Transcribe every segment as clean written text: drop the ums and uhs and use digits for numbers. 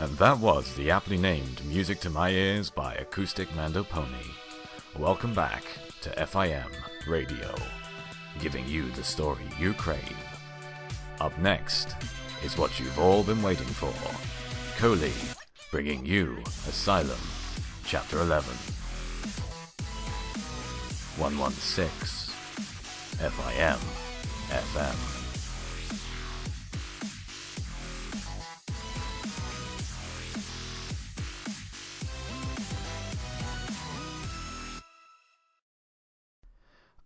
And that was the aptly named Music to My Ears by Acoustic Mando Pony. Welcome back to FIM Radio, giving you the story you crave. Up next is what you've all been waiting for. Coley, bringing you Asylum Chapter 11. 116 FIM FM.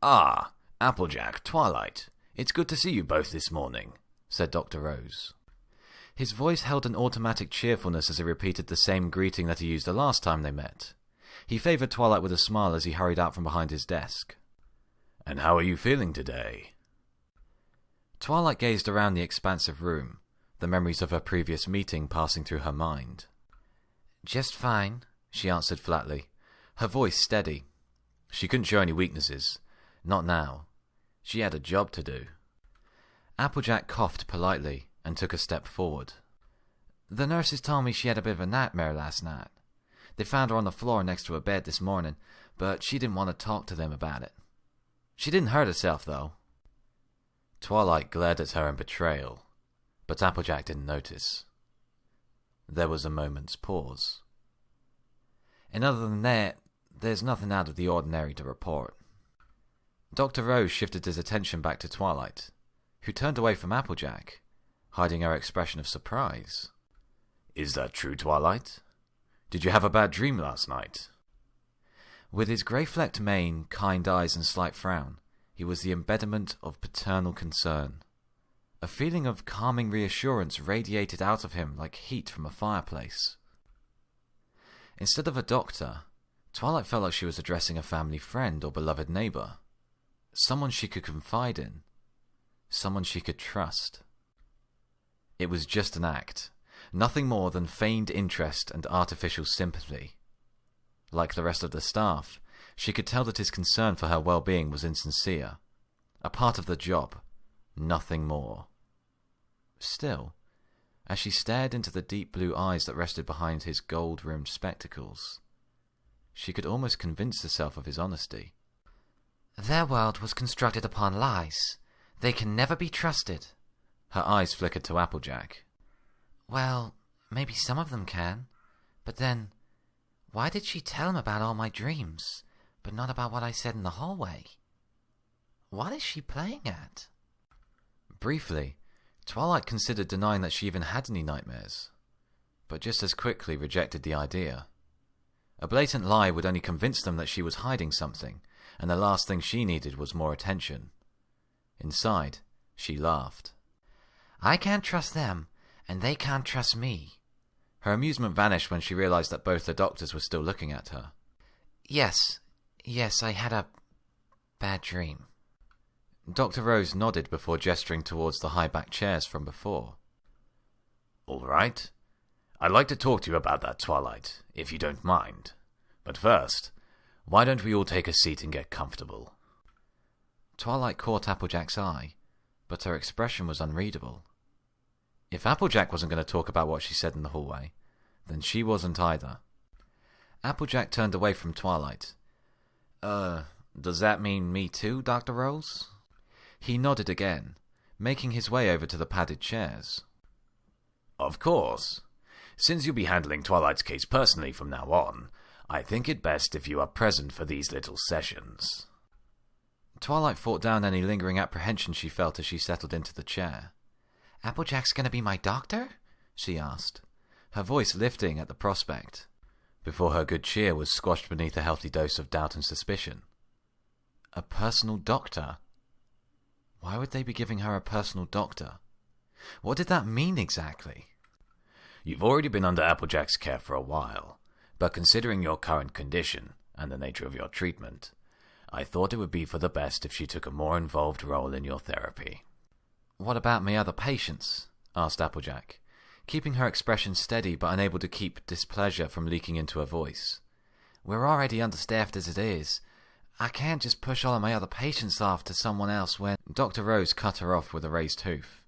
Ah, Applejack, Twilight. It's good to see you both this morning, said Dr. Rose. His voice held an automatic cheerfulness as he repeated the same greeting that he used the last time they met. He favoured Twilight with a smile as he hurried out from behind his desk. And how are you feeling today? Twilight gazed around the expansive room, the memories of her previous meeting passing through her mind. Just fine, she answered flatly, her voice steady. She couldn't show any weaknesses. Not now. She had a job to do. Applejack coughed politely and took a step forward. The nurses told me she had a bit of a nightmare last night. They found her on the floor next to her bed this morning, but she didn't want to talk to them about it. She didn't hurt herself, though. Twilight glared at her in betrayal, but Applejack didn't notice. There was a moment's pause. And other than that, there's nothing out of the ordinary to report. Dr. Rose shifted his attention back to Twilight, who turned away from Applejack, hiding her expression of surprise. Is that true, Twilight? Did you have a bad dream last night? With his grey-flecked mane, kind eyes and slight frown, he was the embodiment of paternal concern. A feeling of calming reassurance radiated out of him like heat from a fireplace. Instead of a doctor, Twilight felt like she was addressing a family friend or beloved neighbour. Someone she could confide in. Someone she could trust. It was just an act. Nothing more than feigned interest and artificial sympathy. Like the rest of the staff, she could tell that his concern for her well-being was insincere. A part of the job. Nothing more. Still, as she stared into the deep blue eyes that rested behind his gold-rimmed spectacles, she could almost convince herself of his honesty. Their world was constructed upon lies. They can never be trusted. Her eyes flickered to Applejack. Well, maybe some of them can. But then, why did she tell him about all my dreams, but not about what I said in the hallway? What is she playing at? Briefly, Twilight considered denying that she even had any nightmares, but just as quickly rejected the idea. A blatant lie would only convince them that she was hiding something, and the last thing she needed was more attention. Inside, she laughed. I can't trust them, and they can't trust me. Her amusement vanished when she realized that both the doctors were still looking at her. Yes, I had a bad dream. Dr. Rose nodded before gesturing towards the high-backed chairs from before. All right. I'd like to talk to you about that, Twilight, if you don't mind. But first, why don't we all take a seat and get comfortable? Twilight caught Applejack's eye, but her expression was unreadable. If Applejack wasn't going to talk about what she said in the hallway, then she wasn't either. Applejack turned away from Twilight. Does that mean me too, Dr. Rose? He nodded again, making his way over to the padded chairs. Of course. Since you'll be handling Twilight's case personally from now on, I think it best if you are present for these little sessions. Twilight fought down any lingering apprehension she felt as she settled into the chair. Applejack's going to be my doctor? She asked, her voice lifting at the prospect, before her good cheer was squashed beneath a healthy dose of doubt and suspicion. A personal doctor? Why would they be giving her a personal doctor? What did that mean exactly? You've already been under Applejack's care for a while, but considering your current condition and the nature of your treatment, I thought it would be for the best if she took a more involved role in your therapy. What about me other patients? Asked Applejack, keeping her expression steady but unable to keep displeasure from leaking into her voice. We're already understaffed as it is. I can't just push all of my other patients off to someone else when... Dr. Rose cut her off with a raised hoof,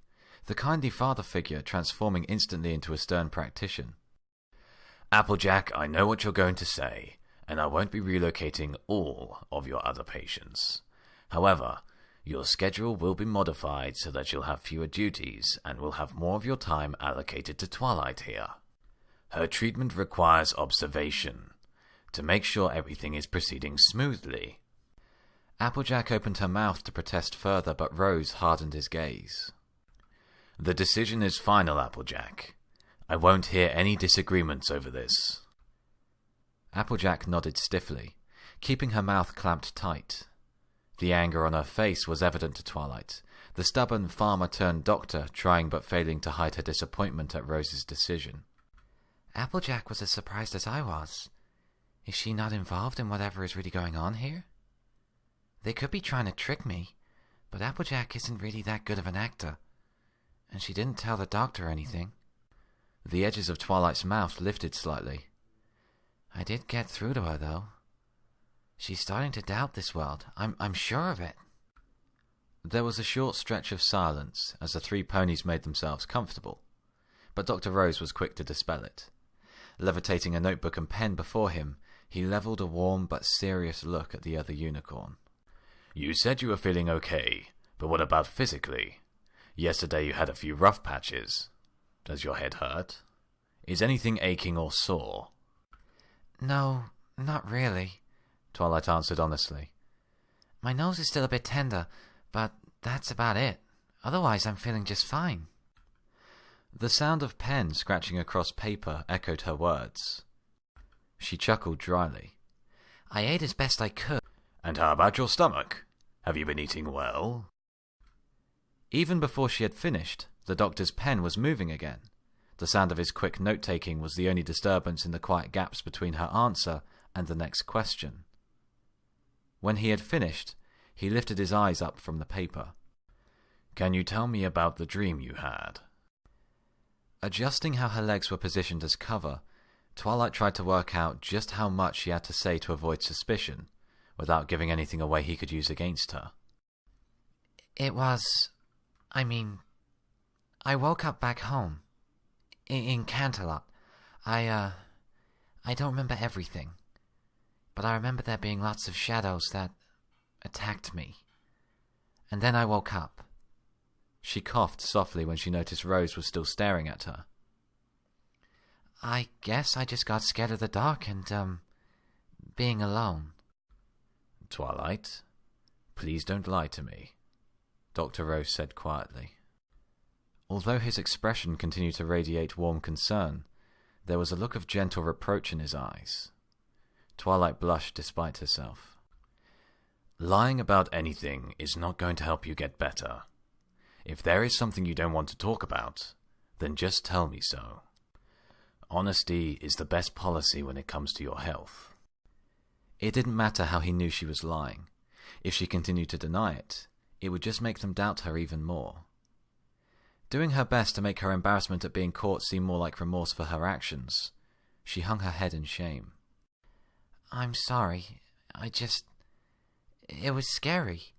the kindly father figure transforming instantly into a stern practitioner. Applejack, I know what you're going to say, and I won't be relocating all of your other patients. However, your schedule will be modified so that you'll have fewer duties and will have more of your time allocated to Twilight here. Her treatment requires observation to make sure everything is proceeding smoothly. Applejack opened her mouth to protest further, but Rose hardened his gaze. The decision is final, Applejack. I won't hear any disagreements over this. Applejack nodded stiffly, keeping her mouth clamped tight. The anger on her face was evident to Twilight, the stubborn farmer-turned-doctor trying but failing to hide her disappointment at Rose's decision. Applejack was as surprised as I was. Is she not involved in whatever is really going on here? They could be trying to trick me, but Applejack isn't really that good of an actor. And she didn't tell the doctor anything. The edges of Twilight's mouth lifted slightly. I did get through to her, though. She's starting to doubt this world. I'm sure of it. There was a short stretch of silence as the three ponies made themselves comfortable, but Dr. Rose was quick to dispel it. Levitating a notebook and pen before him, he levelled a warm but serious look at the other unicorn. You said you were feeling okay, but what about physically? Yesterday you had a few rough patches. Does your head hurt? Is anything aching or sore? No, not really, Twilight answered honestly. My nose is still a bit tender, but that's about it. Otherwise, I'm feeling just fine. The sound of pen scratching across paper echoed her words. She chuckled dryly. I ate as best I could. And how about your stomach? Have you been eating well? Even before she had finished, the doctor's pen was moving again. The sound of his quick note-taking was the only disturbance in the quiet gaps between her answer and the next question. When he had finished, he lifted his eyes up from the paper. Can you tell me about the dream you had? Adjusting how her legs were positioned as cover, Twilight tried to work out just how much she had to say to avoid suspicion, without giving anything away he could use against her. It was... I woke up back home. In Canterlot. I don't remember everything. But I remember there being lots of shadows that attacked me. And then I woke up. She coughed softly when she noticed Rose was still staring at her. I guess I just got scared of the dark and, being alone. Twilight, please don't lie to me, Dr. Rose said quietly. Although his expression continued to radiate warm concern, there was a look of gentle reproach in his eyes. Twilight blushed despite herself. Lying about anything is not going to help you get better. If there is something you don't want to talk about, then just tell me so. Honesty is the best policy when it comes to your health. It didn't matter how he knew she was lying. If she continued to deny it, it would just make them doubt her even more. Doing her best to make her embarrassment at being caught seem more like remorse for her actions, she hung her head in shame. I'm sorry. It was scary.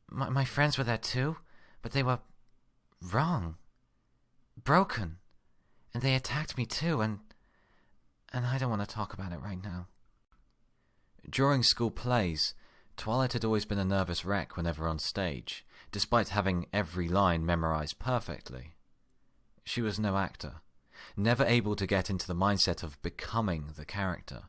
My friends were there too, but they were wrong. Broken. And they attacked me too, and I don't want to talk about it right now. During school plays, Twilight had always been a nervous wreck whenever on stage, despite having every line memorized perfectly. She was no actor, never able to get into the mindset of becoming the character.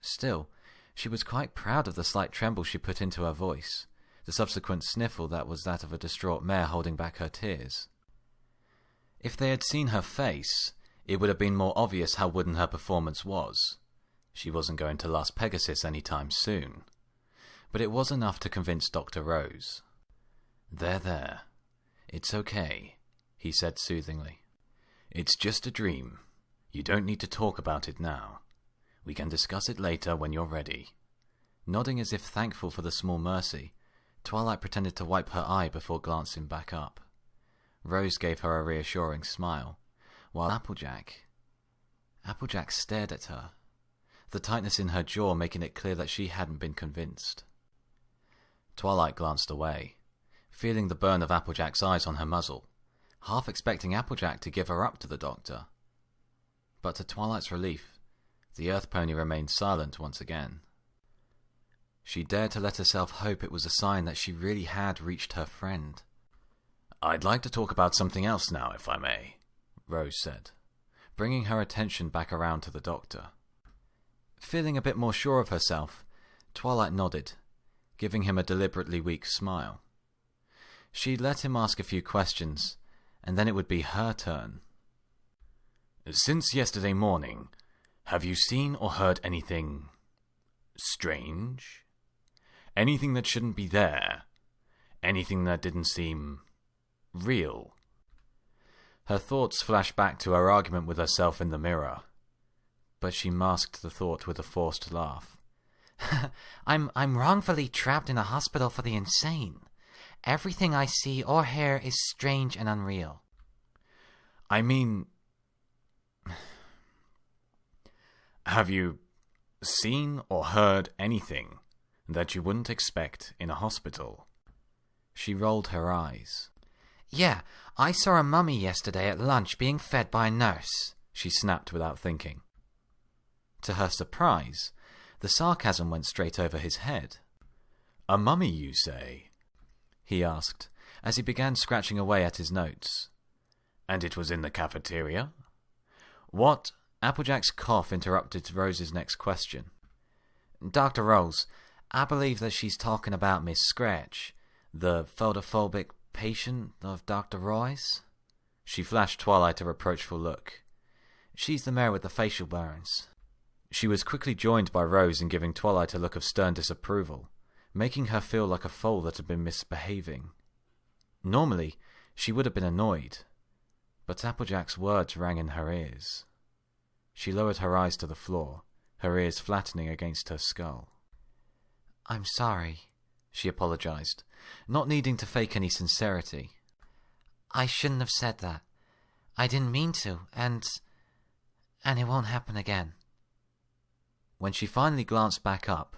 Still, she was quite proud of the slight tremble she put into her voice, the subsequent sniffle that was that of a distraught mare holding back her tears. If they had seen her face, it would have been more obvious how wooden her performance was. She wasn't going to Las Pegasus any time soon. But it was enough to convince Dr. Rose. There. It's okay, he said soothingly. It's just a dream. You don't need to talk about it now. We can discuss it later when you're ready. Nodding as if thankful for the small mercy, Twilight pretended to wipe her eye before glancing back up. Rose gave her a reassuring smile, while Applejack stared at her, the tightness in her jaw making it clear that she hadn't been convinced. Twilight glanced away, feeling the burn of Applejack's eyes on her muzzle, half expecting Applejack to give her up to the doctor. but to Twilight's relief, the Earth Pony remained silent once again. She dared to let herself hope it was a sign that she really had reached her friend. "I'd like to talk about something else now, if I may," Rose said, bringing her attention back around to the doctor. Feeling a bit more sure of herself, Twilight nodded, giving him a deliberately weak smile. She'd let him ask a few questions, and then it would be her turn. "Since yesterday morning, have you seen or heard anything strange? Anything that shouldn't be there? Anything that didn't seem real?" Her thoughts flashed back to her argument with herself in the mirror, but she masked the thought with a forced laugh. I'm wrongfully trapped in a hospital for the insane. Everything I see or hear is strange and unreal. I mean, have you seen or heard anything that you wouldn't expect in a hospital? She rolled her eyes. Yeah, I saw a mummy yesterday at lunch being fed by a nurse, she snapped without thinking. To her surprise, the sarcasm went straight over his head. "A mummy, you say?" he asked, as he began scratching away at his notes. "And it was in the cafeteria?" "What?" Applejack's cough interrupted Rose's next question. "Dr. Rose, I believe that she's talking about Miss Scratch, the photophobic patient of Dr. Roy's." She flashed Twilight a reproachful look. "She's the mare with the facial burns." She was quickly joined by Rose in giving Twilight a look of stern disapproval, making her feel like a foal that had been misbehaving. Normally, she would have been annoyed, but Applejack's words rang in her ears. She lowered her eyes to the floor, her ears flattening against her skull. "I'm sorry," she apologized, not needing to fake any sincerity. "I shouldn't have said that. I didn't mean to, and it won't happen again." When she finally glanced back up,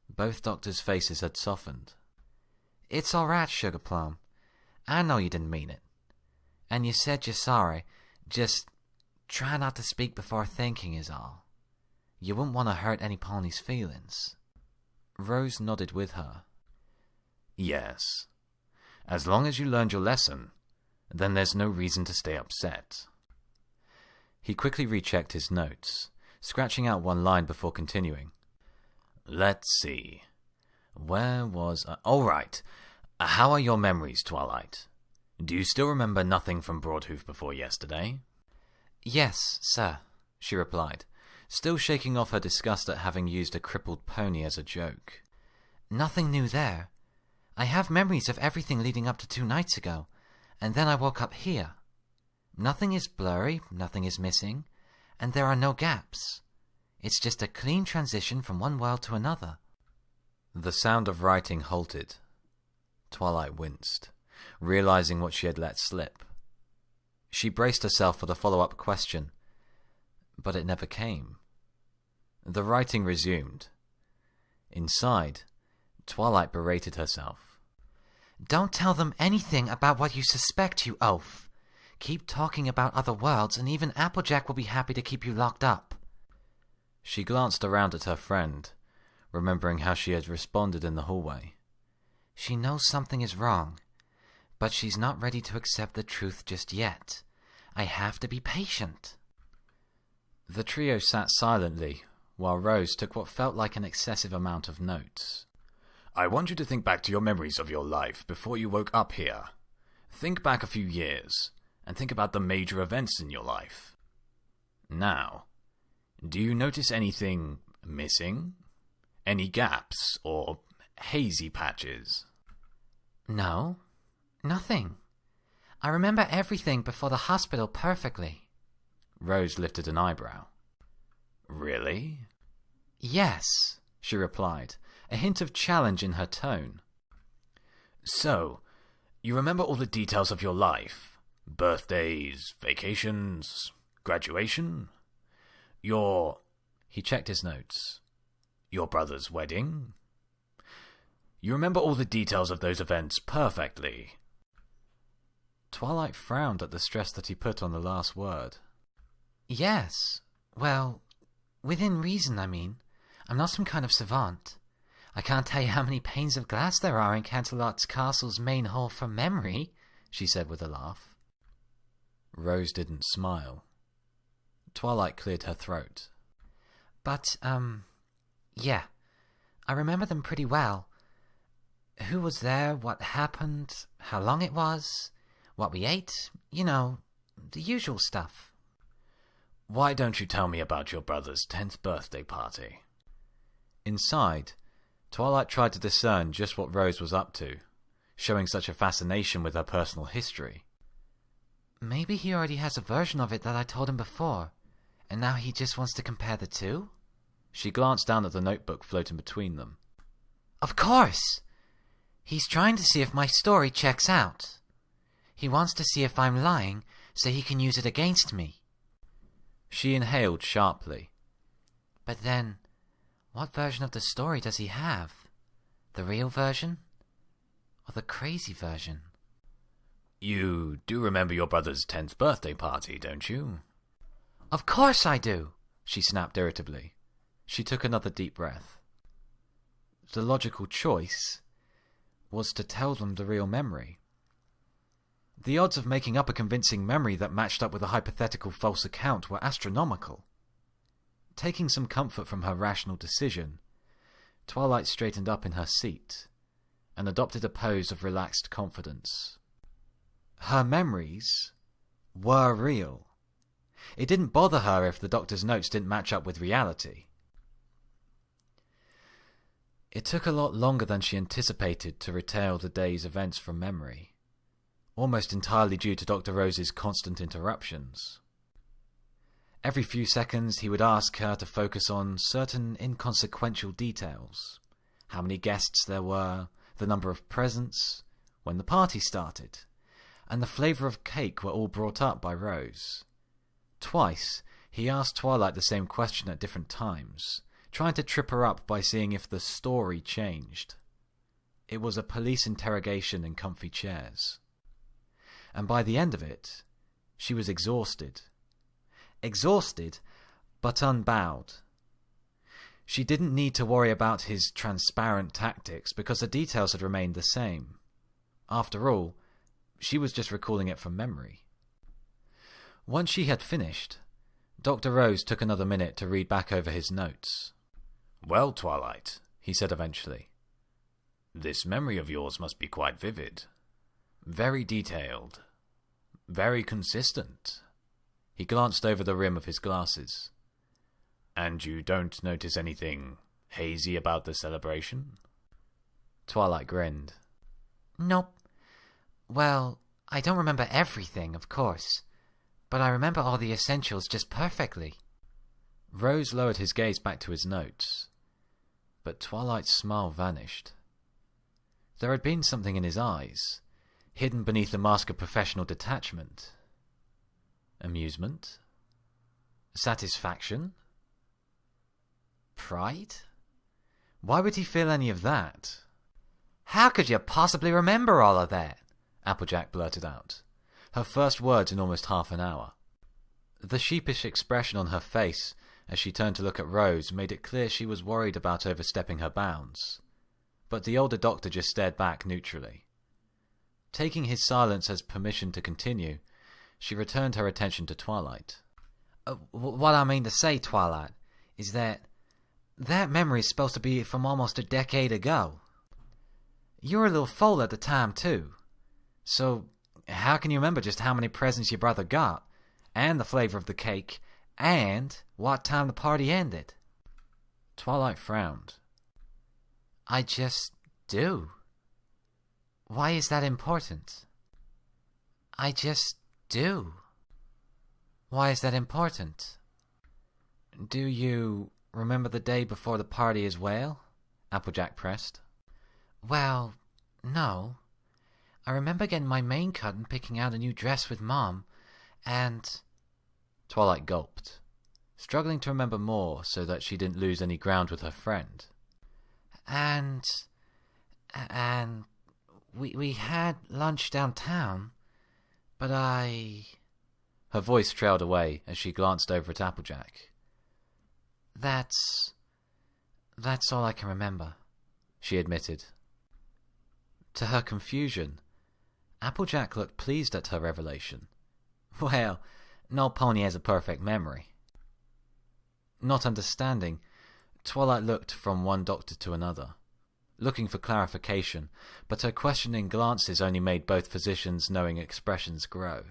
both doctors' faces had softened. "It's all right, Sugar Plum. I know you didn't mean it. And you said you're sorry. Just try not to speak before thinking is all. You wouldn't want to hurt any pony's feelings." Rose nodded with her. "Yes. As long as you learned your lesson, then there's no reason to stay upset." He quickly rechecked his notes, scratching out one line before continuing. "Let's see. Where was I? All right. How are your memories, Twilight? Do you still remember nothing from Broadhoof before yesterday?" "Yes, sir," she replied, still shaking off her disgust at having used a crippled pony as a joke. "Nothing new there. I have memories of everything leading up to 2 nights ago, and then I woke up here. Nothing is blurry, nothing is missing, and there are no gaps. It's just a clean transition from one world to another." The sound of writing halted. Twilight winced, realizing what she had let slip. She braced herself for the follow-up question, but it never came. The writing resumed. Inside, Twilight berated herself. "Don't tell them anything about what you suspect, you oaf. Keep talking about other worlds, and even Applejack will be happy to keep you locked up." She glanced around at her friend, remembering how she had responded in the hallway. "She knows something is wrong, but she's not ready to accept the truth just yet. I have to be patient." The trio sat silently, while Rose took what felt like an excessive amount of notes. "I want you to think back to your memories of your life before you woke up here. Think back a few years, and think about the major events in your life. Now, do you notice anything missing? Any gaps or hazy patches?" "No, nothing. I remember everything before the hospital perfectly." Rose lifted an eyebrow. "Really?" "Yes," she replied, a hint of challenge in her tone. "So, you remember all the details of your life? Birthdays, vacations, graduation? Your..." He checked his notes. "Your brother's wedding? You remember all the details of those events perfectly?" Twilight frowned at the stress that he put on the last word. Yes. Well, within reason, I mean. I'm not some kind of savant. I can't tell you how many panes of glass there are in Canterlot's castle's main hall from memory, she said with a laugh. Rose didn't smile. Twilight cleared her throat. But, yeah. I remember them pretty well. Who was there, what happened, how long it was, what we ate, you know, the usual stuff. Why don't you tell me about your brother's 10th birthday party? Inside, Twilight tried to discern just what Rose was up to, showing such a fascination with her personal history. Maybe he already has a version of it that I told him before, and now he just wants to compare the two? She glanced down at the notebook floating between them. Of course! He's trying to see if my story checks out. He wants to see if I'm lying so he can use it against me. She inhaled sharply. But then, what version of the story does he have? The real version? Or the crazy version? You do remember your brother's 10th birthday party, don't you? Of course I do, she snapped irritably. She took another deep breath. The logical choice was to tell them the real memory. The odds of making up a convincing memory that matched up with a hypothetical false account were astronomical. Taking some comfort from her rational decision, Twilight straightened up in her seat and adopted a pose of relaxed confidence. Her memories were real. It didn't bother her if the doctor's notes didn't match up with reality. It took a lot longer than she anticipated to retell the day's events from memory, almost entirely due to Dr. Rose's constant interruptions. Every few seconds he would ask her to focus on certain inconsequential details. How many guests there were, the number of presents, when the party started, and the flavour of cake were all brought up by Rose. Twice he asked Twilight the same question at different times, trying to trip her up by seeing if the story changed. It was a police interrogation in comfy chairs. And by the end of it, she was exhausted. Exhausted, but unbowed. She didn't need to worry about his transparent tactics because the details had remained the same. After all, she was just recalling it from memory. Once she had finished, Dr. Rose took another minute to read back over his notes. "Well, Twilight," he said eventually, "this memory of yours must be quite vivid. Very detailed. Very consistent." He glanced over the rim of his glasses. "And you don't notice anything hazy about the celebration?" Twilight grinned. Nope. Well, I don't remember everything, of course, but I remember all the essentials just perfectly. Rose lowered his gaze back to his notes, but Twilight's smile vanished. There had been something in his eyes, hidden beneath a mask of professional detachment. Amusement? Satisfaction? Pride? Why would he feel any of that? How could you possibly remember all of that? Applejack blurted out, her first words in almost half an hour. The sheepish expression on her face as she turned to look at Rose made it clear she was worried about overstepping her bounds, but the older doctor just stared back neutrally. Taking his silence as permission to continue, she returned her attention to Twilight. What I mean to say, Twilight, is that memory is supposed to be from almost a decade ago. You were a little foal at the time, too. So, how can you remember just how many presents your brother got, and the flavour of the cake, and what time the party ended? Twilight frowned. I just do. Why is that important? I just do. Why is that important? Do you remember the day before the party as well? Applejack pressed. Well, no. I remember getting my mane cut and picking out a new dress with Mom, and... Twilight gulped, struggling to remember more so that she didn't lose any ground with her friend. And we had lunch downtown, but I Her voice trailed away as she glanced over at Applejack. That's all I can remember, she admitted. To her confusion, Applejack looked pleased at her revelation. Well, no pony has a perfect memory. Not understanding, Twilight looked from one doctor to another, looking for clarification, but her questioning glances only made both physicians' knowing expressions grow.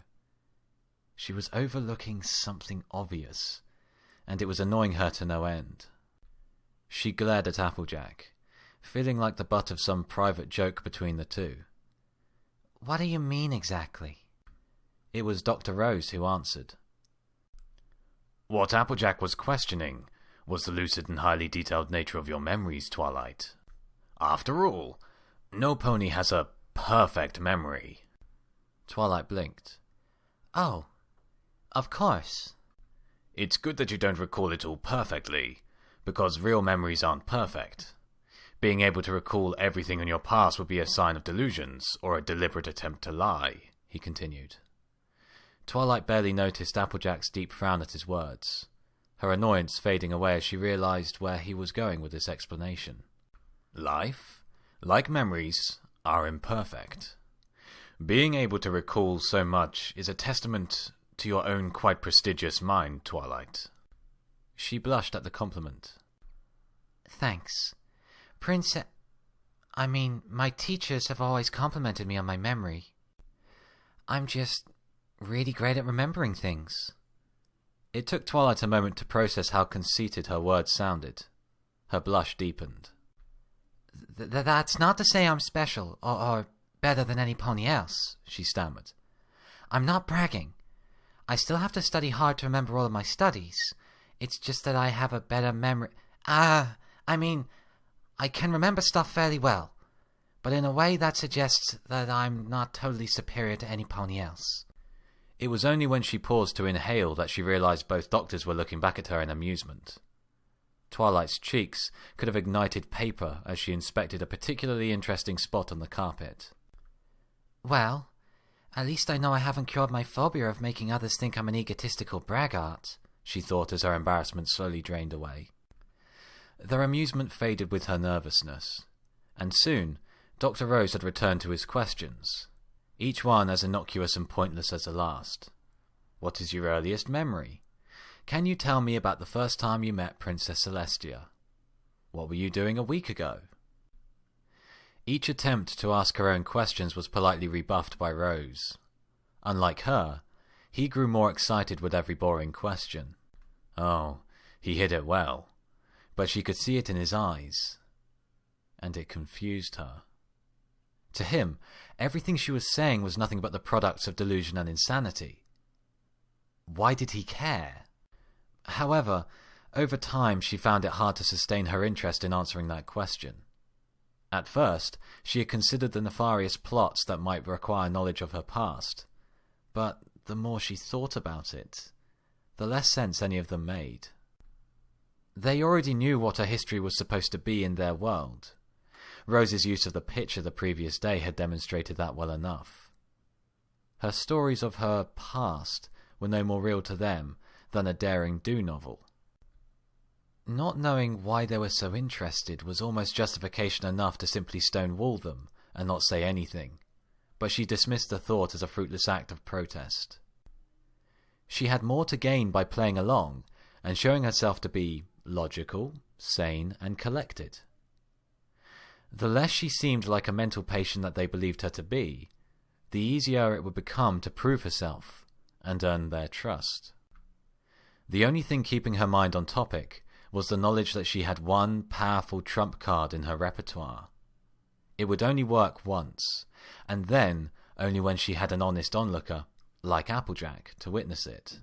She was overlooking something obvious, and it was annoying her to no end. She glared at Applejack, feeling like the butt of some private joke between the two. What do you mean exactly? It was Dr. Rose who answered. What Applejack was questioning was the lucid and highly detailed nature of your memories, Twilight. After all, no pony has a perfect memory. Twilight blinked. Oh, of course. It's good that you don't recall it all perfectly, because real memories aren't perfect. Being able to recall everything in your past would be a sign of delusions, or a deliberate attempt to lie, he continued. Twilight barely noticed Applejack's deep frown at his words, her annoyance fading away as she realized where he was going with this explanation. Life, like memories, are imperfect. Being able to recall so much is a testament to your own quite prestigious mind, Twilight. She blushed at the compliment. Thanks. My teachers have always complimented me on my memory. I'm just really great at remembering things. It took Twilight a moment to process how conceited her words sounded. Her blush deepened. That's not to say I'm special, or better than any pony else, she stammered. I'm not bragging. I still have to study hard to remember all of my studies. It's just that I have a better memory. I can remember stuff fairly well, but in a way that suggests that I'm not totally superior to any pony else. It was only when she paused to inhale that she realized both doctors were looking back at her in amusement. Twilight's cheeks could have ignited paper as she inspected a particularly interesting spot on the carpet. Well, at least I know I haven't cured my phobia of making others think I'm an egotistical braggart, she thought as her embarrassment slowly drained away. Their amusement faded with her nervousness, and soon Dr. Rose had returned to his questions, each one as innocuous and pointless as the last. What is your earliest memory? Can you tell me about the first time you met Princess Celestia? What were you doing a week ago? Each attempt to ask her own questions was politely rebuffed by Rose. Unlike her, he grew more excited with every boring question. Oh, he hid it well, but she could see it in his eyes, and it confused her. To him, everything she was saying was nothing but the products of delusion and insanity. Why did he care? However, over time she found it hard to sustain her interest in answering that question. At first, she had considered the nefarious plots that might require knowledge of her past, but the more she thought about it, the less sense any of them made. They already knew what her history was supposed to be in their world. Rose's use of the picture the previous day had demonstrated that well enough. Her stories of her past were no more real to them than a daring do novel. Not knowing why they were so interested was almost justification enough to simply stonewall them and not say anything, but she dismissed the thought as a fruitless act of protest. She had more to gain by playing along and showing herself to be logical, sane, and collected. The less she seemed like a mental patient that they believed her to be, the easier it would become to prove herself and earn their trust. The only thing keeping her mind on topic was the knowledge that she had one powerful trump card in her repertoire. It would only work once, and then only when she had an honest onlooker, like Applejack, to witness it.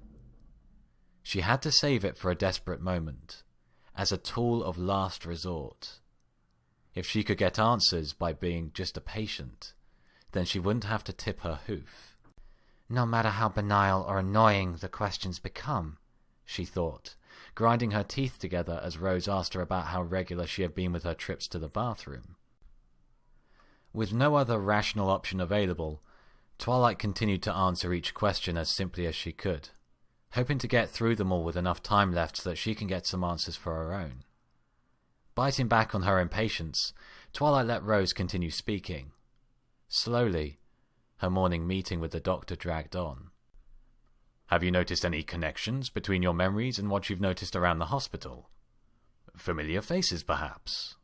She had to save it for a desperate moment, as a tool of last resort. If she could get answers by being just a patient, then she wouldn't have to tip her hoof. No matter how banal or annoying the questions become, she thought, grinding her teeth together as Rose asked her about how regular she had been with her trips to the bathroom. With no other rational option available, Twilight continued to answer each question as simply as she could, hoping to get through them all with enough time left so that she can get some answers for her own. Biting back on her impatience, Twilight let Rose continue speaking. Slowly, her morning meeting with the doctor dragged on. Have you noticed any connections between your memories and what you've noticed around the hospital? Familiar faces, perhaps?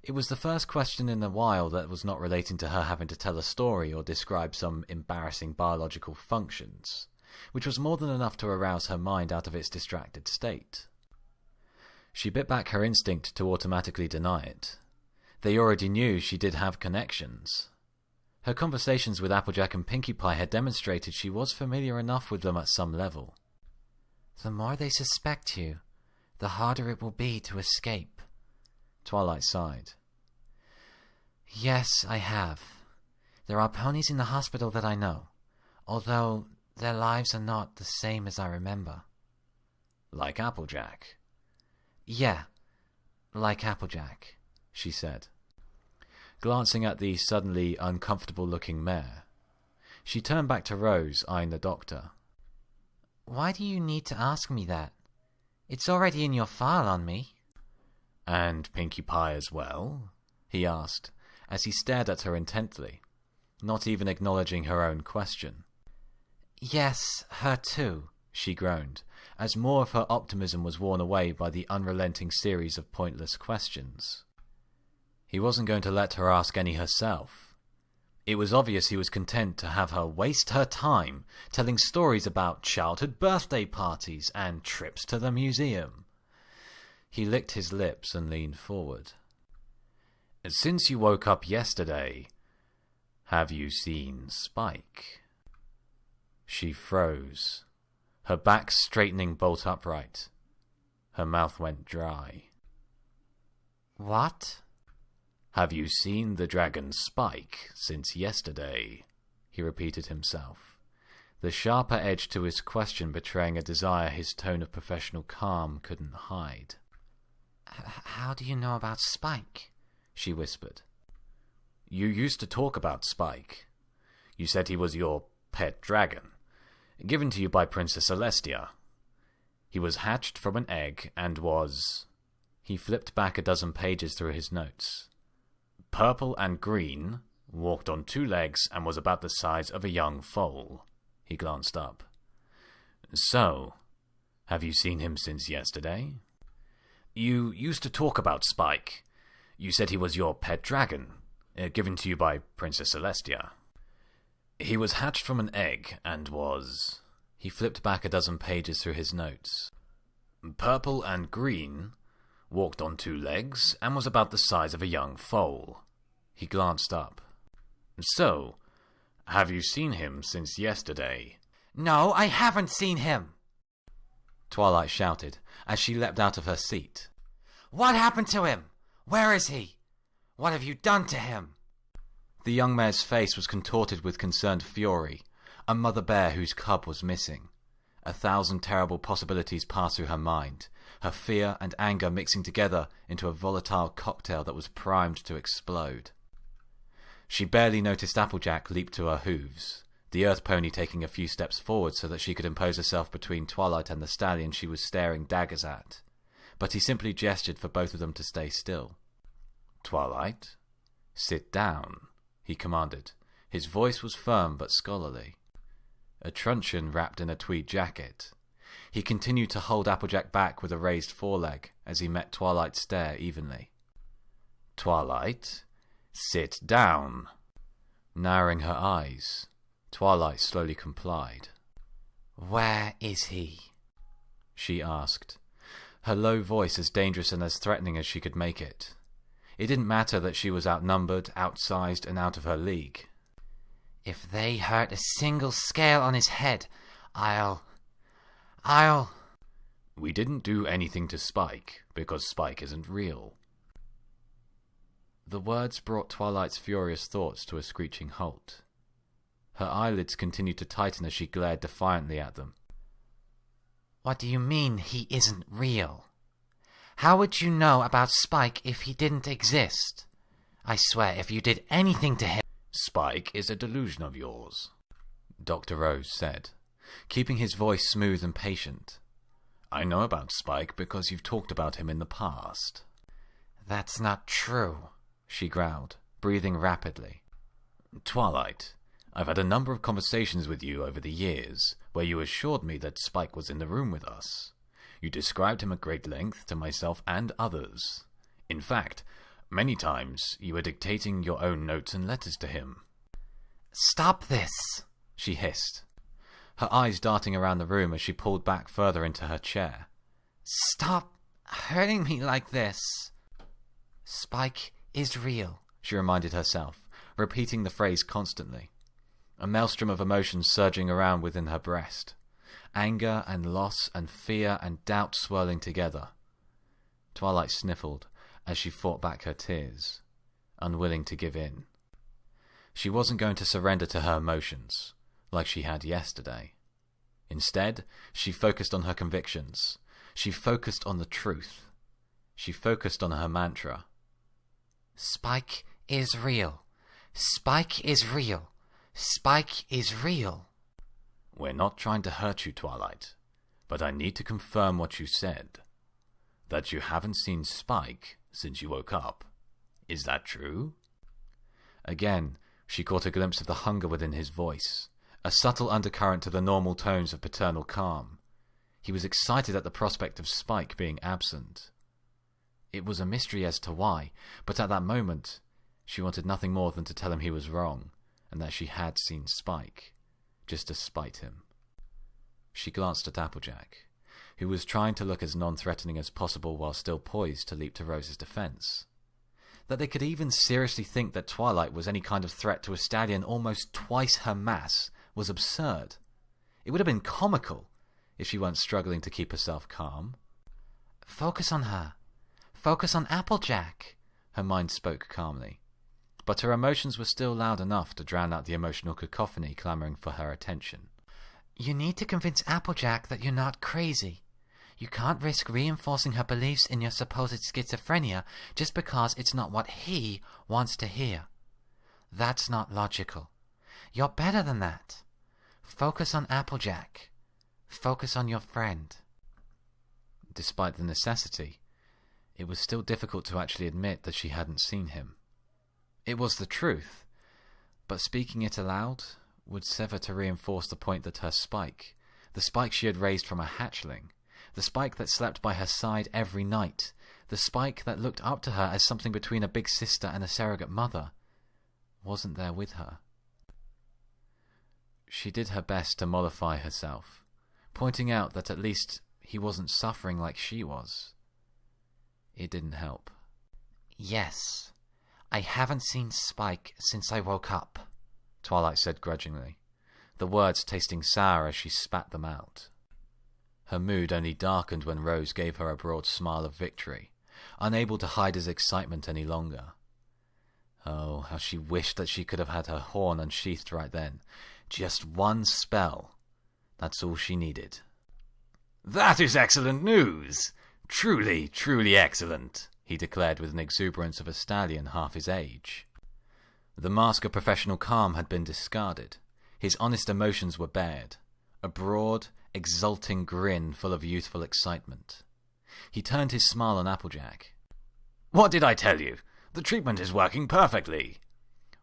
It was the first question in a while that was not relating to her having to tell a story or describe some embarrassing biological functions, which was more than enough to arouse her mind out of its distracted state. She bit back her instinct to automatically deny it. They already knew she did have connections. Her conversations with Applejack and Pinkie Pie had demonstrated she was familiar enough with them at some level. The more they suspect you, the harder it will be to escape. Twilight sighed. Yes, I have. There are ponies in the hospital that I know, although their lives are not the same as I remember. Like Applejack? Yeah, like Applejack, she said, glancing at the suddenly uncomfortable-looking mare. She turned back to Rose, eyeing the doctor. Why do you need to ask me that? It's already in your file on me. And Pinkie Pie as well? He asked, as he stared at her intently, not even acknowledging her own question. Yes, her too, she groaned, as more of her optimism was worn away by the unrelenting series of pointless questions. He wasn't going to let her ask any herself. It was obvious he was content to have her waste her time telling stories about childhood birthday parties and trips to the museum. He licked his lips and leaned forward. Since you woke up yesterday, have you seen Spike? She froze, her back straightening bolt upright. Her mouth went dry. What? Have you seen the dragon Spike since yesterday? He repeated himself, the sharper edge to his question betraying a desire his tone of professional calm couldn't hide. How do you know about Spike? She whispered. You used to talk about Spike. You said he was your pet dragon, given to you by Princess Celestia. He was hatched from an egg and was... He flipped back a dozen pages through his notes. Purple and green, walked on 2 legs and was about the size of a young foal. He glanced up. So, have you seen him since yesterday? You used to talk about Spike. You said he was your pet dragon, given to you by Princess Celestia. He was hatched from an egg and was... He flipped back a dozen pages through his notes. Purple and green, walked on 2 legs and was about the size of a young foal. He glanced up. So, have you seen him since yesterday? No, I haven't seen him! Twilight shouted, as she leapt out of her seat. What happened to him? Where is he? What have you done to him? The young mare's face was contorted with concerned fury, a mother bear whose cub was missing. 1,000 terrible possibilities passed through her mind, her fear and anger mixing together into a volatile cocktail that was primed to explode. She barely noticed Applejack leap to her hooves, the earth pony taking a few steps forward so that she could impose herself between Twilight and the stallion she was staring daggers at, but he simply gestured for both of them to stay still. Twilight, sit down, he commanded. His voice was firm but scholarly. A truncheon wrapped in a tweed jacket. He continued to hold Applejack back with a raised foreleg as he met Twilight's stare evenly. Twilight, sit down. Narrowing her eyes, Twilight slowly complied. Where is he? She asked, her low voice as dangerous and as threatening as she could make it. It didn't matter that she was outnumbered, outsized, and out of her league. If they hurt a single scale on his head, I'll... We didn't do anything to Spike, because Spike isn't real. The words brought Twilight's furious thoughts to a screeching halt. Her eyelids continued to tighten as she glared defiantly at them. What do you mean he isn't real? How would you know about Spike if he didn't exist? I swear, if you did anything to him... Spike is a delusion of yours, Dr. Rose said, keeping his voice smooth and patient. I know about Spike because you've talked about him in the past. That's not true, she growled, breathing rapidly. Twilight, I've had a number of conversations with you over the years where you assured me that Spike was in the room with us. You described him at great length to myself and others. In fact, many times you were dictating your own notes and letters to him. Stop this, she hissed, her eyes darting around the room as she pulled back further into her chair. Stop hurting me like this. Spike is real, she reminded herself, repeating the phrase constantly. A maelstrom of emotions surging around within her breast. Anger and loss and fear and doubt swirling together. Twilight sniffled as she fought back her tears, unwilling to give in. She wasn't going to surrender to her emotions, like she had yesterday. Instead, she focused on her convictions. She focused on the truth. She focused on her mantra. Spike is real. Spike is real. Spike is real. We're not trying to hurt you, Twilight, but I need to confirm what you said. That you haven't seen Spike since you woke up. Is that true? Again, she caught a glimpse of the hunger within his voice, a subtle undercurrent to the normal tones of paternal calm. He was excited at the prospect of Spike being absent. It was a mystery as to why, but at that moment, she wanted nothing more than to tell him he was wrong, and that she had seen Spike, just to spite him. She glanced at Applejack, who was trying to look as non-threatening as possible while still poised to leap to Rose's defense. That they could even seriously think that Twilight was any kind of threat to a stallion almost twice her mass was absurd. It would have been comical if she weren't struggling to keep herself calm. Focus on her. Focus on Applejack, her mind spoke calmly. But her emotions were still loud enough to drown out the emotional cacophony clamoring for her attention. You need to convince Applejack that you're not crazy. You can't risk reinforcing her beliefs in your supposed schizophrenia just because it's not what he wants to hear. That's not logical. You're better than that. Focus on Applejack. Focus on your friend. Despite the necessity, it was still difficult to actually admit that she hadn't seen him. It was the truth, but speaking it aloud would serve to reinforce the point that her Spike, the Spike she had raised from a hatchling, the Spike that slept by her side every night, the Spike that looked up to her as something between a big sister and a surrogate mother, wasn't there with her. She did her best to mollify herself, pointing out that at least he wasn't suffering like she was. It didn't help. Yes, I haven't seen Spike since I woke up, Twilight said grudgingly, the words tasting sour as she spat them out. Her mood only darkened when Rose gave her a broad smile of victory, unable to hide his excitement any longer. Oh, how she wished that she could have had her horn unsheathed right then. Just one spell. That's all she needed. That is excellent news! Truly, truly excellent, he declared with an exuberance of a stallion half his age. The mask of professional calm had been discarded. His honest emotions were bared. A broad, exulting grin full of youthful excitement. He turned his smile on Applejack. What did I tell you? The treatment is working perfectly.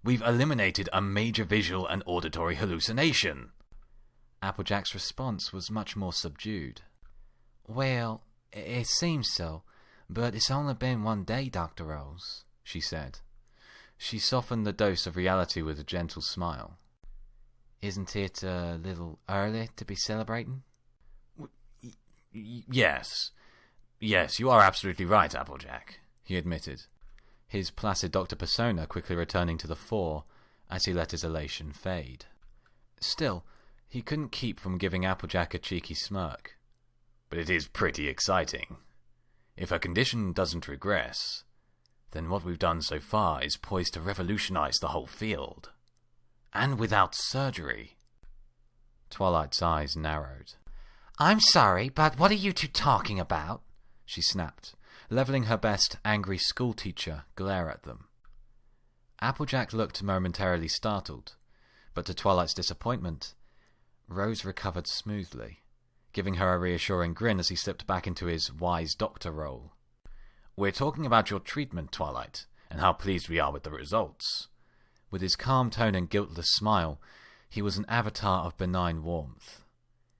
We've eliminated a major visual and auditory hallucination. Applejack's response was much more subdued. Well, it seems so, but it's only been 1 day, Dr. Rose, she said. She softened the dose of reality with a gentle smile. Isn't it a little early to be celebrating? Yes, you are absolutely right, Applejack, he admitted, his placid doctor persona quickly returning to the fore as he let his elation fade. Still, he couldn't keep from giving Applejack a cheeky smirk. But it is pretty exciting. If her condition doesn't regress, then what we've done so far is poised to revolutionize the whole field. And without surgery. Twilight's eyes narrowed. I'm sorry, but what are you two talking about? She snapped, levelling her best angry schoolteacher glare at them. Applejack looked momentarily startled, but to Twilight's disappointment, Rose recovered smoothly, giving her a reassuring grin as he slipped back into his wise doctor role. "We're talking about your treatment, Twilight, and how pleased we are with the results." With his calm tone and guiltless smile, he was an avatar of benign warmth.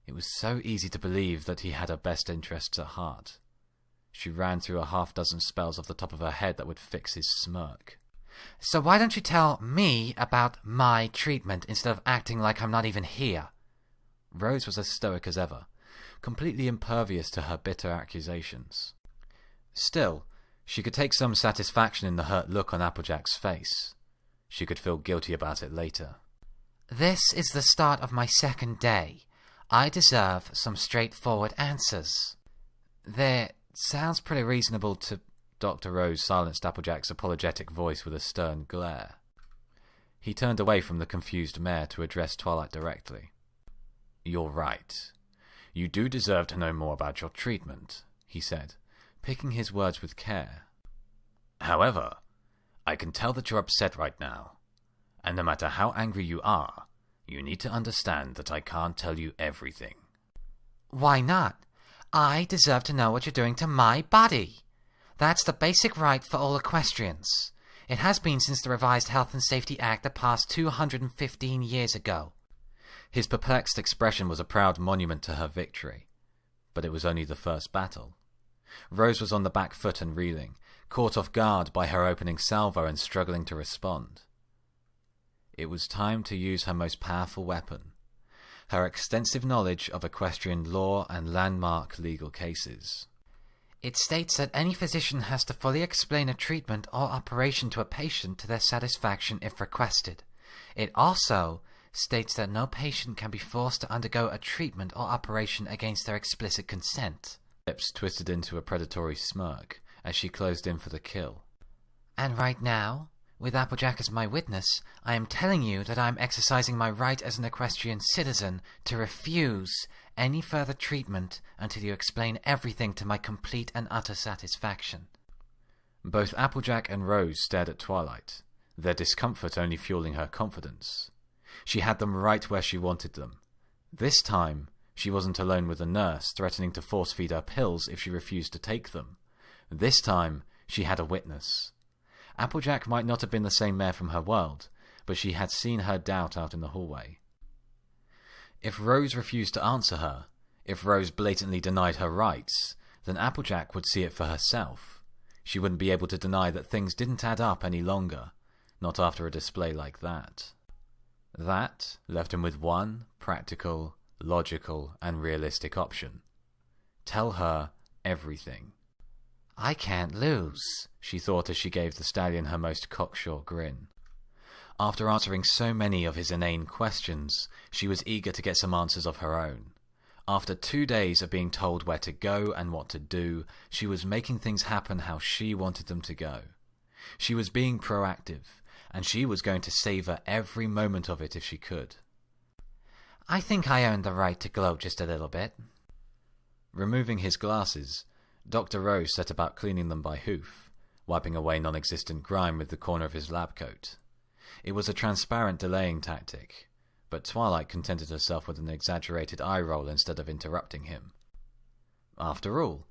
It was so easy to believe that he had her best interests at heart. She ran through a half-dozen spells off the top of her head that would fix his smirk. So why don't you tell me about my treatment instead of acting like I'm not even here? Rose was as stoic as ever, completely impervious to her bitter accusations. Still, she could take some satisfaction in the hurt look on Applejack's face. She could feel guilty about it later. This is the start of my second day. I deserve some straightforward answers. That sounds pretty reasonable to... Dr. Rose silenced Applejack's apologetic voice with a stern glare. He turned away from the confused mare to address Twilight directly. "You're right. You do deserve to know more about your treatment," he said, picking his words with care. "However, I can tell that you're upset right now, and no matter how angry you are, you need to understand that I can't tell you everything." Why not? I deserve to know what you're doing to my body. That's the basic right for all equestrians. It has been since the revised Health and Safety Act that passed 215 years ago. His perplexed expression was a proud monument to her victory, but it was only the first battle. Rose was on the back foot and reeling, caught off guard by her opening salvo and struggling to respond. It was time to use her most powerful weapon, her extensive knowledge of equestrian law and landmark legal cases. It states that any physician has to fully explain a treatment or operation to a patient to their satisfaction if requested. It also states that no patient can be forced to undergo a treatment or operation against their explicit consent. Lips twisted into a predatory smirk as she closed in for the kill. And right now, with Applejack as my witness, I am telling you that I am exercising my right as an equestrian citizen to refuse any further treatment until you explain everything to my complete and utter satisfaction. Both Applejack and Rose stared at Twilight, their discomfort only fueling her confidence. She had them right where she wanted them. This time, she wasn't alone with a nurse threatening to force-feed her pills if she refused to take them. This time, she had a witness. Applejack might not have been the same mare from her world, but she had seen her doubt out in the hallway. If Rose refused to answer her, if Rose blatantly denied her rights, then Applejack would see it for herself. She wouldn't be able to deny that things didn't add up any longer, not after a display like that. That left him with one practical, logical, and realistic option. Tell her everything. I can't lose, she thought as she gave the stallion her most cocksure grin. After answering so many of his inane questions, she was eager to get some answers of her own. After 2 days of being told where to go and what to do, she was making things happen how she wanted them to go. She was being proactive, and she was going to savor every moment of it if she could. I think I earned the right to gloat just a little bit. Removing his glasses, Dr. Rose set about cleaning them by hoof, wiping away non-existent grime with the corner of his lab coat. It was a transparent delaying tactic, but Twilight contented herself with an exaggerated eye roll instead of interrupting him. After all,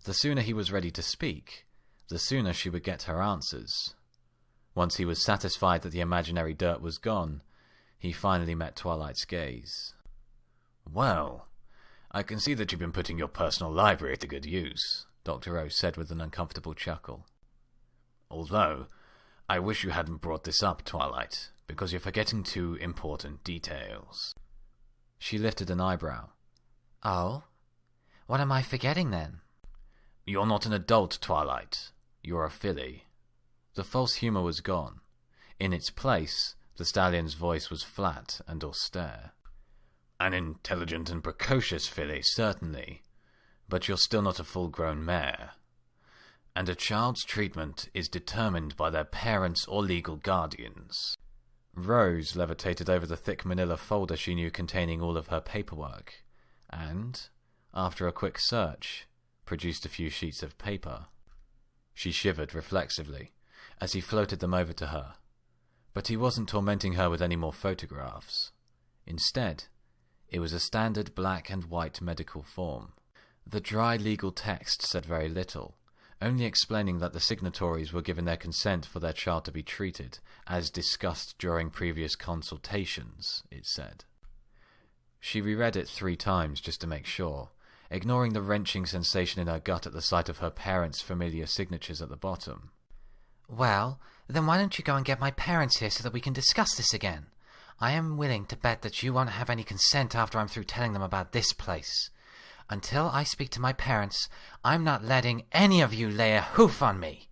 the sooner he was ready to speak, the sooner she would get her answers. Once he was satisfied that the imaginary dirt was gone, he finally met Twilight's gaze. "Well, I can see that you've been putting your personal library to good use," Dr. Rose said with an uncomfortable chuckle. "Although, I wish you hadn't brought this up, Twilight, because you're forgetting 2 important details." She lifted an eyebrow. Oh? What am I forgetting then? "You're not an adult, Twilight. You're a filly." The false humor was gone. In its place, the stallion's voice was flat and austere. "An intelligent and precocious filly, certainly, but you're still not a full-grown mare. And a child's treatment is determined by their parents or legal guardians." Rose levitated over the thick manila folder she knew containing all of her paperwork, and, after a quick search, produced a few sheets of paper. She shivered reflexively as he floated them over to her, But he wasn't tormenting her with any more photographs. Instead, it was a standard black and white medical form. The dry legal text said very little, only explaining that the signatories were given their consent for their child to be treated, as discussed during previous consultations, it said. She reread it 3 times just to make sure, ignoring the wrenching sensation in her gut at the sight of her parents' familiar signatures at the bottom. Well, then why don't you go and get my parents here so that we can discuss this again? I am willing to bet that you won't have any consent after I'm through telling them about this place. Until I speak to my parents, I'm not letting any of you lay a hoof on me,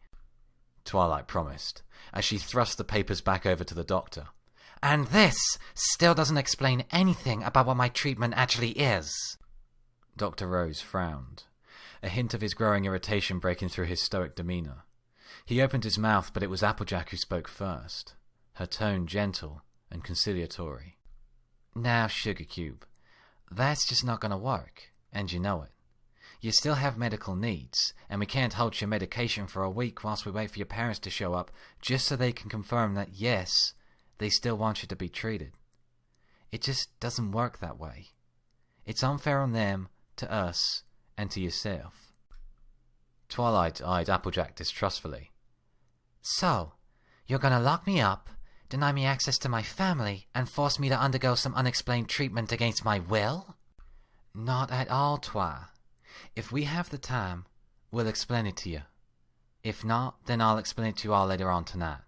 Twilight promised, as she thrust the papers back over to the doctor. And this still doesn't explain anything about what my treatment actually is. Dr. Rose frowned, a hint of his growing irritation breaking through his stoic demeanour. He opened his mouth, but it was Applejack who spoke first, her tone gentle and conciliatory. Now, Sugar Cube, that's just not going to work, and you know it. You still have medical needs, and we can't hold your medication for a week whilst we wait for your parents to show up just so they can confirm that, yes, they still want you to be treated. It just doesn't work that way. It's unfair on them, to us, and to yourself. Twilight eyed Applejack distrustfully. So, you're going to lock me up, deny me access to my family, and force me to undergo some unexplained treatment against my will? Not at all, Twi. If we have the time, we'll explain it to you. If not, then I'll explain it to you all later on tonight.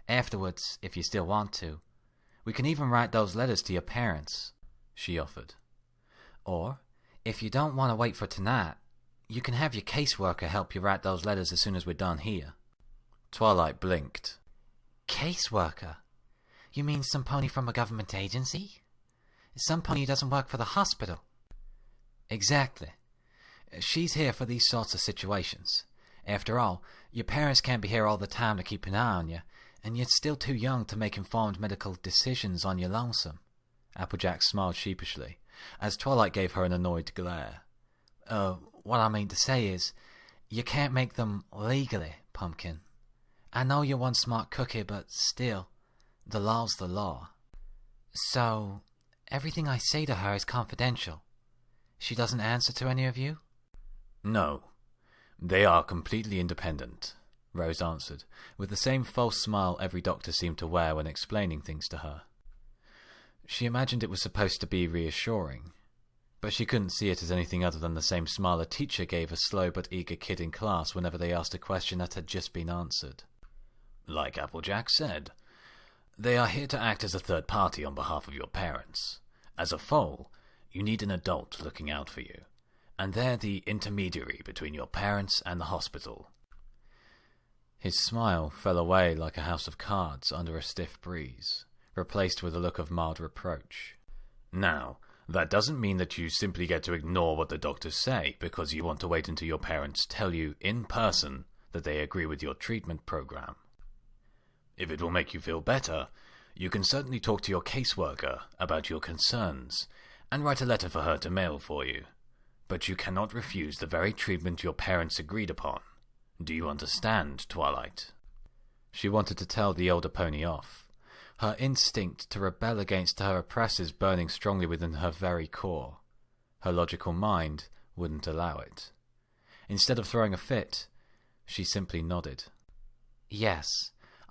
Afterwards, if you still want to, we can even write those letters to your parents, she offered. Or, if you don't want to wait for tonight, you can have your caseworker help you write those letters as soon as we're done here. Twilight blinked. Caseworker? You mean some pony from a government agency? Some pony who doesn't work for the hospital? Exactly. She's here for these sorts of situations. After all, your parents can't be here all the time to keep an eye on you, and you're still too young to make informed medical decisions on your lonesome. Applejack smiled sheepishly, as Twilight gave her an annoyed glare. What I mean to say is, you can't make them legally, Pumpkin. I know you're one smart cookie, but still, the law's the law. So, everything I say to her is confidential. She doesn't answer to any of you? No. They are completely independent, Rose answered, with the same false smile every doctor seemed to wear when explaining things to her. She imagined it was supposed to be reassuring, but she couldn't see it as anything other than the same smile a teacher gave a slow but eager kid in class whenever they asked a question that had just been answered. Like Applejack said, they are here to act as a third party on behalf of your parents. As a foal, you need an adult looking out for you, and they're the intermediary between your parents and the hospital. His smile fell away like a house of cards under a stiff breeze, replaced with a look of mild reproach. Now, that doesn't mean that you simply get to ignore what the doctors say because you want to wait until your parents tell you in person that they agree with your treatment program. If it will make you feel better, you can certainly talk to your caseworker about your concerns and write a letter for her to mail for you. But you cannot refuse the very treatment your parents agreed upon. Do you understand, Twilight? She wanted to tell the older pony off, her instinct to rebel against her oppressors burning strongly within her very core. Her logical mind wouldn't allow it. Instead of throwing a fit, she simply nodded. Yes,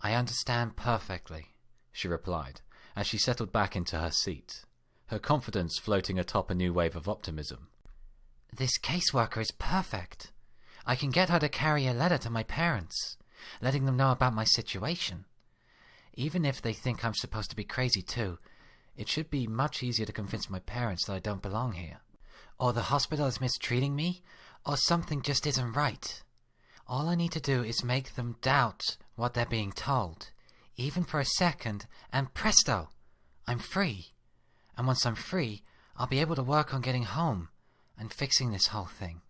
I understand perfectly, she replied, as she settled back into her seat, her confidence floating atop a new wave of optimism. This caseworker is perfect. I can get her to carry a letter to my parents, letting them know about my situation. Even if they think I'm supposed to be crazy too, it should be much easier to convince my parents that I don't belong here, or the hospital is mistreating me, or something just isn't right. All I need to do is make them doubt what they're being told, even for a second, and presto, I'm free. And once I'm free, I'll be able to work on getting home and fixing this whole thing.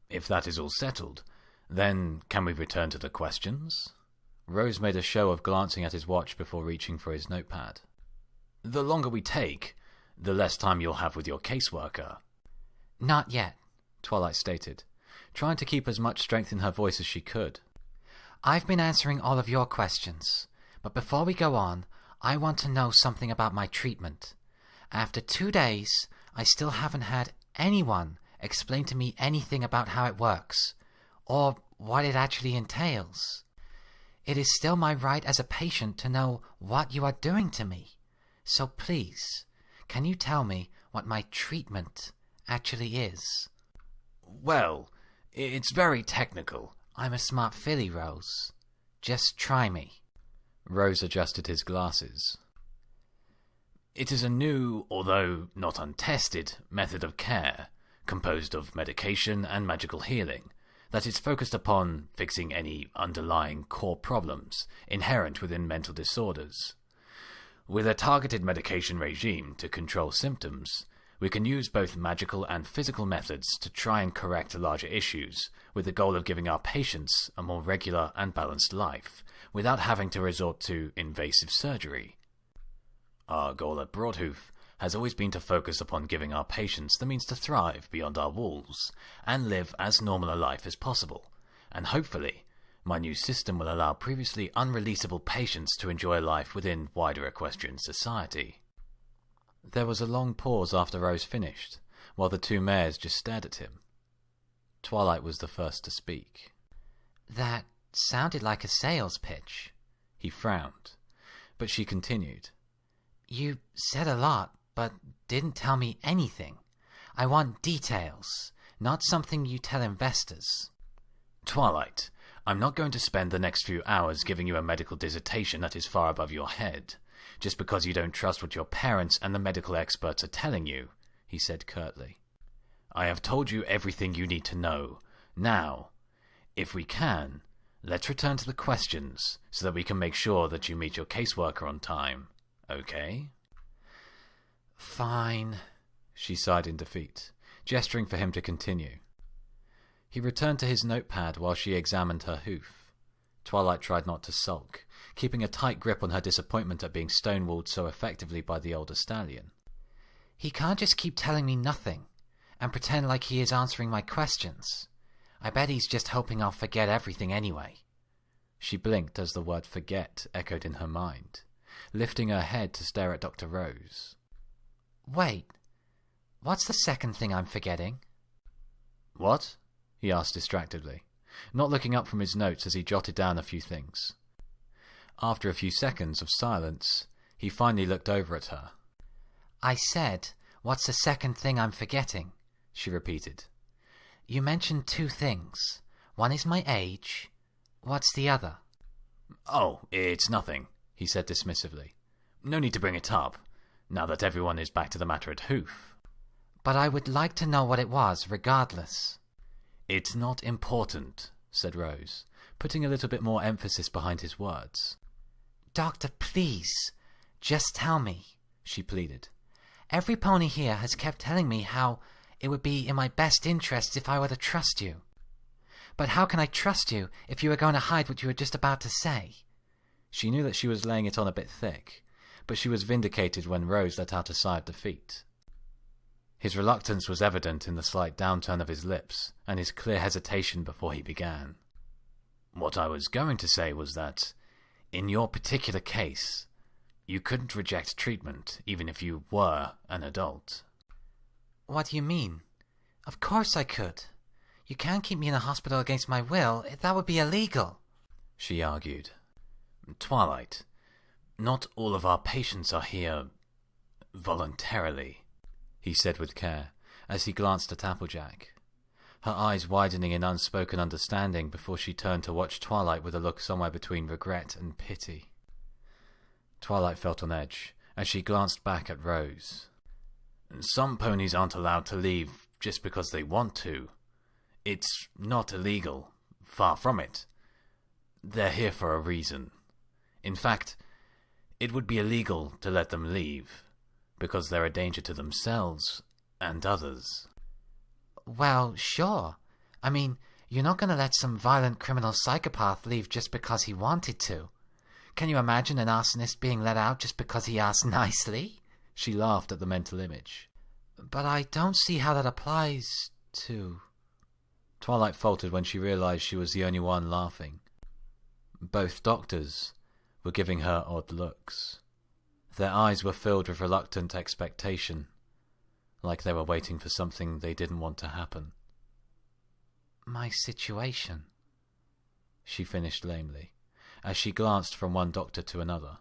If that is all settled, then can we return to the questions? Rose made a show of glancing at his watch before reaching for his notepad. The longer we take, the less time you'll have with your caseworker. Not yet, Twilight stated, trying to keep as much strength in her voice as she could. I've been answering all of your questions, But before we go on, I want to know something about my treatment. After 2 days, I still haven't had anyone explain to me anything about how it works, or what it actually entails. It is still my right as a patient to know what you are doing to me. So please, can you tell me what my treatment actually is? Well, it's very technical. I'm a smart filly, Rose. Just try me. Rose adjusted his glasses. It is a new, although not untested, method of care, composed of medication and magical healing, that is focused upon fixing any underlying core problems inherent within mental disorders. With a targeted medication regime to control symptoms, we can use both magical and physical methods to try and correct larger issues, with the goal of giving our patients a more regular and balanced life, without having to resort to invasive surgery. Our goal at Broadhoof has always been to focus upon giving our patients the means to thrive beyond our walls, and live as normal a life as possible, and hopefully, my new system will allow previously unreleasable patients to enjoy life within wider equestrian society. There was a long pause after Rose finished, while the two mares just stared at him. Twilight was the first to speak. That sounded like a sales pitch. He frowned, but she continued. You said a lot, but didn't tell me anything. I want details, not something you tell investors. Twilight, I'm not going to spend the next few hours giving you a medical dissertation that is far above your head, just because you don't trust what your parents and the medical experts are telling you, he said curtly. I have told you everything you need to know. Now, if we can, let's return to the questions so that we can make sure that you meet your caseworker on time. Okay? Fine, she sighed in defeat, gesturing for him to continue. He returned to his notepad while she examined her hoof. Twilight tried not to sulk, keeping a tight grip on her disappointment at being stonewalled so effectively by the older stallion. He can't just keep telling me nothing, and pretend like he is answering my questions. I bet he's just hoping I'll forget everything anyway. She blinked as the word forget echoed in her mind, lifting her head to stare at Dr. Rose. Wait, what's the second thing I'm forgetting? What? He asked distractedly, not looking up from his notes as he jotted down a few things. After a few seconds of silence, he finally looked over at her. I said, what's the second thing I'm forgetting? She repeated. You mentioned 2 things. One is my age. What's the other? Oh, it's nothing, he said dismissively. No need to bring it up, now that everyone is back to the matter at Hoof. But I would like to know what it was, regardless. It's not important, said Rose, putting a little bit more emphasis behind his words. Doctor, please, just tell me, she pleaded. Every pony here has kept telling me how it would be in my best interest if I were to trust you. But how can I trust you if you are going to hide what you were just about to say? She knew that she was laying it on a bit thick, but she was vindicated when Rose let out a sigh of defeat. His reluctance was evident in the slight downturn of his lips and his clear hesitation before he began. What I was going to say was that, in your particular case, you couldn't reject treatment even if you were an adult. What do you mean? Of course I could. You can't keep me in a hospital against my will. That would be illegal, she argued. Twilight, not all of our patients are here voluntarily, he said with care, as he glanced at Applejack, her eyes widening in unspoken understanding before she turned to watch Twilight with a look somewhere between regret and pity. Twilight felt on edge as she glanced back at Rose. Some ponies aren't allowed to leave just because they want to. It's not illegal. Far from it. They're here for a reason. In fact, it would be illegal to let them leave, because they're a danger to themselves and others. Well, sure. I mean, you're not going to let some violent criminal psychopath leave just because he wanted to. Can you imagine an arsonist being let out just because he asked nicely? She laughed at the mental image. But I don't see how that applies to... Twilight faltered when she realized she was the only one laughing. Both doctors were giving her odd looks. Their eyes were filled with reluctant expectation, like they were waiting for something they didn't want to happen. My situation, she finished lamely, as she glanced from one doctor to another.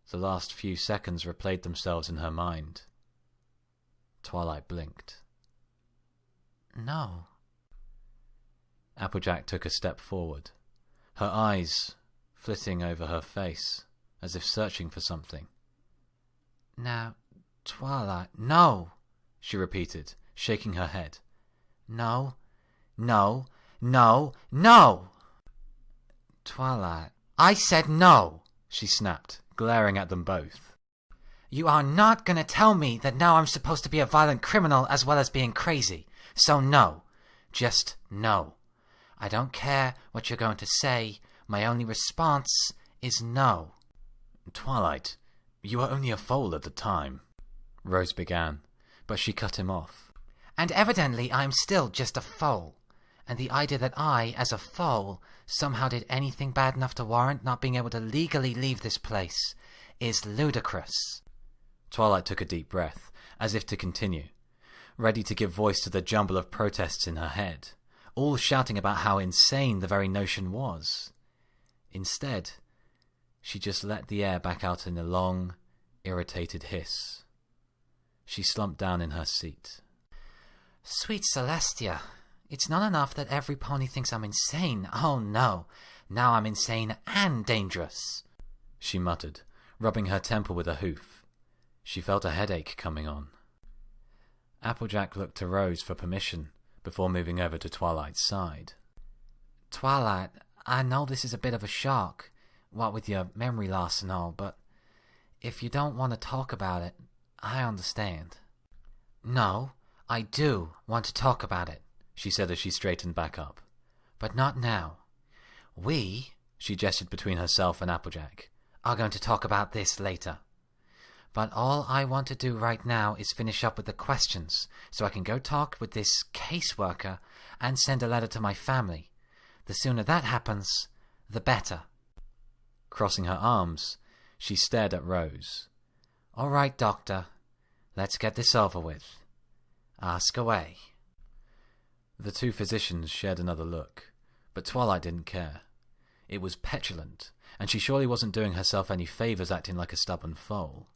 The last few seconds replayed themselves in her mind. Twilight blinked. No. Applejack took a step forward, her eyes flitting over her face, as if searching for something. Now, Twilight, no, she repeated, shaking her head. No, no, no, no! Twilight, I said no, she snapped, glaring at them both. You are not going to tell me that now I'm supposed to be a violent criminal as well as being crazy. So no. Just no. I don't care what you're going to say. My only response is no. Twilight, you were only a foal at the time, Rose began, but she cut him off. And evidently I'm still just a foal. And the idea that I, as a foal, somehow did anything bad enough to warrant not being able to legally leave this place is ludicrous. Twilight took a deep breath, as if to continue, ready to give voice to the jumble of protests in her head, all shouting about how insane the very notion was. Instead, she just let the air back out in a long, irritated hiss. She slumped down in her seat. Sweet Celestia, it's not enough that every pony thinks I'm insane. Oh no, now I'm insane and dangerous, she muttered, rubbing her temple with a hoof. She felt a headache coming on. Applejack looked to Rose for permission before moving over to Twilight's side. Twilight, I know this is a bit of a shock, what with your memory loss and all, but if you don't want to talk about it, I understand. No, I do want to talk about it, she said as she straightened back up. But not now. We, she gestured between herself and Applejack, are going to talk about this later. But all I want to do right now is finish up with the questions, so I can go talk with this caseworker and send a letter to my family. The sooner that happens, the better. Crossing her arms, she stared at Rose. All right, Doctor. Let's get this over with. Ask away. The two physicians shared another look, but Twilight didn't care. It was petulant, and she surely wasn't doing herself any favours acting like a stubborn foal.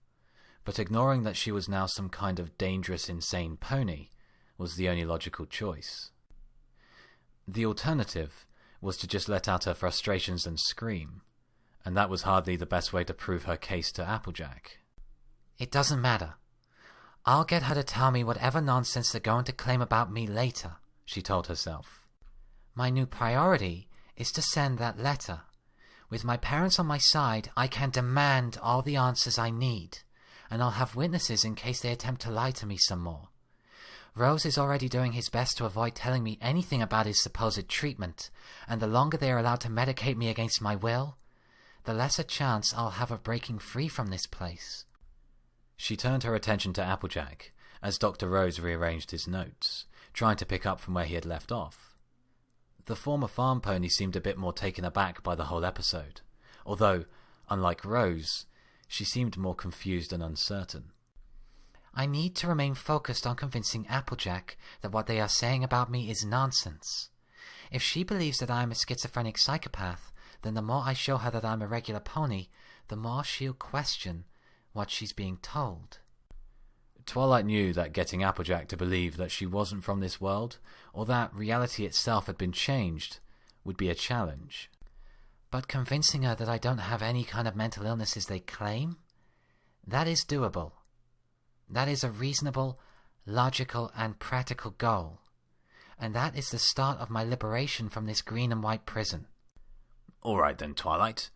But ignoring that she was now some kind of dangerous, insane pony was the only logical choice. The alternative was to just let out her frustrations and scream, and that was hardly the best way to prove her case to Applejack. It doesn't matter. I'll get her to tell me whatever nonsense they're going to claim about me later, she told herself. My new priority is to send that letter. With my parents on my side, I can demand all the answers I need, and I'll have witnesses in case they attempt to lie to me some more. Rose is already doing his best to avoid telling me anything about his supposed treatment, and the longer they are allowed to medicate me against my will, the less a chance I'll have of breaking free from this place. She turned her attention to Applejack as Dr. Rose rearranged his notes, trying to pick up from where he had left off. The former farm pony seemed a bit more taken aback by the whole episode, although, unlike Rose, she seemed more confused and uncertain. I need to remain focused on convincing Applejack that what they are saying about me is nonsense. If she believes that I am a schizophrenic psychopath, then the more I show her that I'm a regular pony, the more she'll question what she's being told. Twilight knew that getting Applejack to believe that she wasn't from this world, or that reality itself had been changed, would be a challenge. But convincing her that I don't have any kind of mental illnesses they claim, that is doable. That is a reasonable, logical, and practical goal. And that is the start of my liberation from this green and white prison. All right then, Twilight.